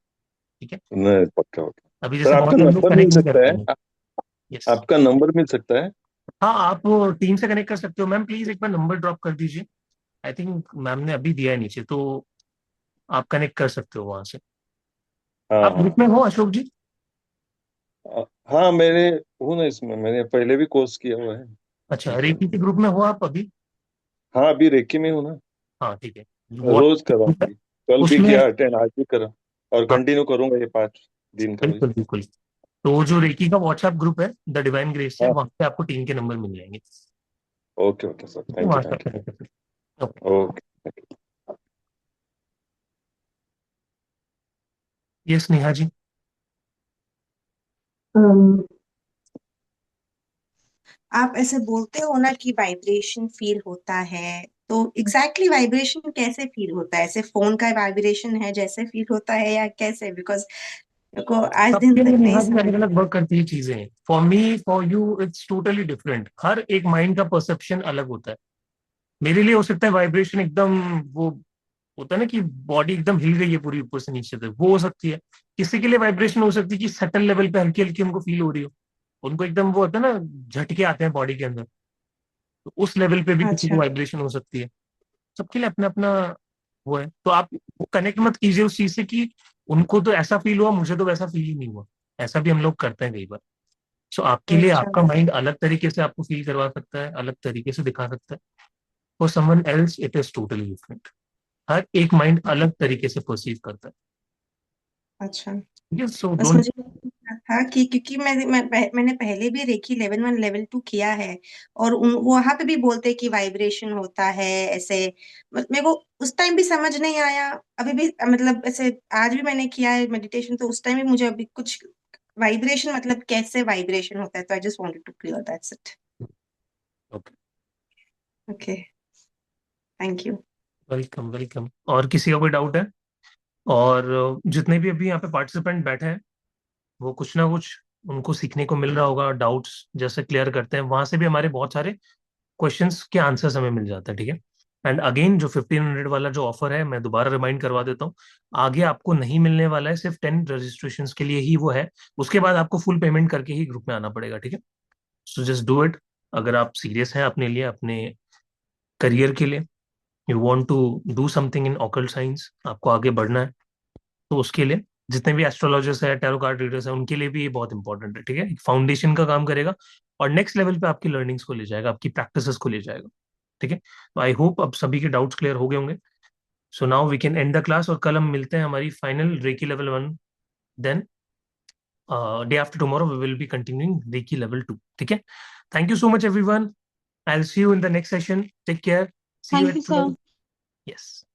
ठीक है। नहीं, पक्का पक्का। अभी सर जैसे आपका बहुत सारे लोग नंबर मिल कनेक्ट नहीं कर सकता है? पाएंगे। यस। आपका नंबर मिल सकता है? हाँ, आप टीम से कनेक्ट कर सकते हो। मैम प्लीज एक बार नंबर ड्रॉप कर दीजिए। आई थिंक मैम ने अभी दिया है नीचे, तो आप कनेक्ट कर सकते हो वहां से। हाँ आप ग्रुप हाँ में हो अशोक जी? हाँ, मैंने हूँ ना इसमें, मैंने पहले भी कोर्स किया हुआ है। अच्छा, ठीक है। रेकी के ग्रुप में हो आप अभी? हाँ, अभी रेकी में हूँ ना। हाँ ठीक है। रोज कर रहा हूँ व्हाट्सएप अभी। कल भी उसमें। किया अटेंड, आज भी करा, और हाँ कंटिन्यू करूंगा ये 5 दिन का भी। बिल्कुल बिल्कुल। तो जो रेकी का व्हाट्सएप ग्रुप है, द डिवाइन ग्रेस है, हाँ। वहां पे आपको टीम के नंबर मिल जाएंगे। ओके ओके सर, ठीक है, थैंक यू वहां से आप थैंक कनेक्ट कर सकते हो। ओके। यू। ओके। ये स्नेहा जी। अम, आप ऐसे बोलते हो ना कि वाइब्रेशन फील होता है, तो एग्जैक्टली वाइब्रेशन कैसे फील होता है? ऐसे फोन का वाइब्रेशन है जैसे फील होता है या कैसे? बिकॉज को आज दिन सबके लिए तक नहीं नेहा जी समझ अलग अलग वर्क करती है चीजें। For me for you it's totally different. हर एक माइंड का परसेप्शन अलग होता है। मेरे लिए हो सकता है वाइब्रेशन एकदम, वो होता है ना कि बॉडी एकदम हिल गई है पूरी ऊपर से नीचे तक, वो हो सकती है। किसी के लिए वाइब्रेशन हो सकती है कि सटल लेवल पे हल्की हल्की उनको फील हो रही हो, उनको एकदम वो होता है ना, झटके आते हैं बॉडी के अंदर, तो उस लेवल पे भी किसी को अच्छा वाइब्रेशन हो सकती है। सबके लिए अपना अपना वो है, तो आप कनेक्ट मत कीजिए उस चीज से कि उनको तो ऐसा फील हुआ, मुझे तो वैसा फील ही नहीं हुआ। ऐसा भी हम लोग करते हैं कई बार। सो आपके लिए अच्छा आपका माइंड अलग तरीके से आपको फील करवा सकता है, अलग तरीके से दिखा सकता है। For someone else it is totally different. हर एक माइंड अलग तरीके से परसीव करता अच्छा। है। सो बस डोंट। मुझे लगता था कि क्योंकि मैंने पहले भी रेकी लेवल 1 लेवल 2 किया है, और वहां पे भी बोलते हैं कि वाइब्रेशन होता है ऐसे। मेरे को उस टाइम भी समझ नहीं आया, अभी भी मतलब ऐसे आज भी मैंने किया है मेडिटेशन, तो उस टाइम भी मुझे अभी कुछ वाइब्रेशन मतलब कैसे वाइब्रेशन होता है, तो I just wanted to clear that's it. Okay, okay, thank you. Welcome welcome. और किसी का कोई डाउट है? और जितने भी अभी यहाँ पे पार्टिसिपेंट बैठे हैं, वो कुछ ना कुछ उनको सीखने को मिल रहा होगा। डाउट्स जैसे क्लियर करते हैं वहां से भी हमारे बहुत सारे क्वेश्चंस के आंसर्स हमें मिल जाते हैं, ठीक है। एंड अगेन जो 1500 वाला जो ऑफर है, मैं दोबारा रिमाइंड करवा देता हूँ। आगे आपको नहीं मिलने वाला है, सिर्फ 10 रजिस्ट्रेशन के लिए ही वो है। उसके बाद आपको फुल पेमेंट करके ही ग्रुप में आना पड़ेगा, ठीक है। So just do it. अगर आप सीरियस हैं अपने लिए, अपने करियर के लिए, you want to do something in occult science, आपको आगे बढ़ना है, तो उसके लिए जितने भी एस्ट्रोलॉजर्स है, टैरो कार्ड रीडर्स है, उनके लिए भी ये बहुत इंपॉर्टेंट है, ठीक है। फाउंडेशन का काम करेगा और नेक्स्ट लेवल पे आपकी लर्निंग्स को ले जाएगा, आपकी प्रैक्टिसेस को ले जाएगा, ठीक है। तो आई होप अब सभी के डाउट्स क्लियर हो गए होंगे। So now we can end the class, और कल हम मिलते हैं हमारी final reiki level 1। Then day after tomorrow we will be continuing reiki level 2, ठीक है। Thank you so much everyone. I will see you in the next session. Take care. See you thank at you sir. 12। Yes.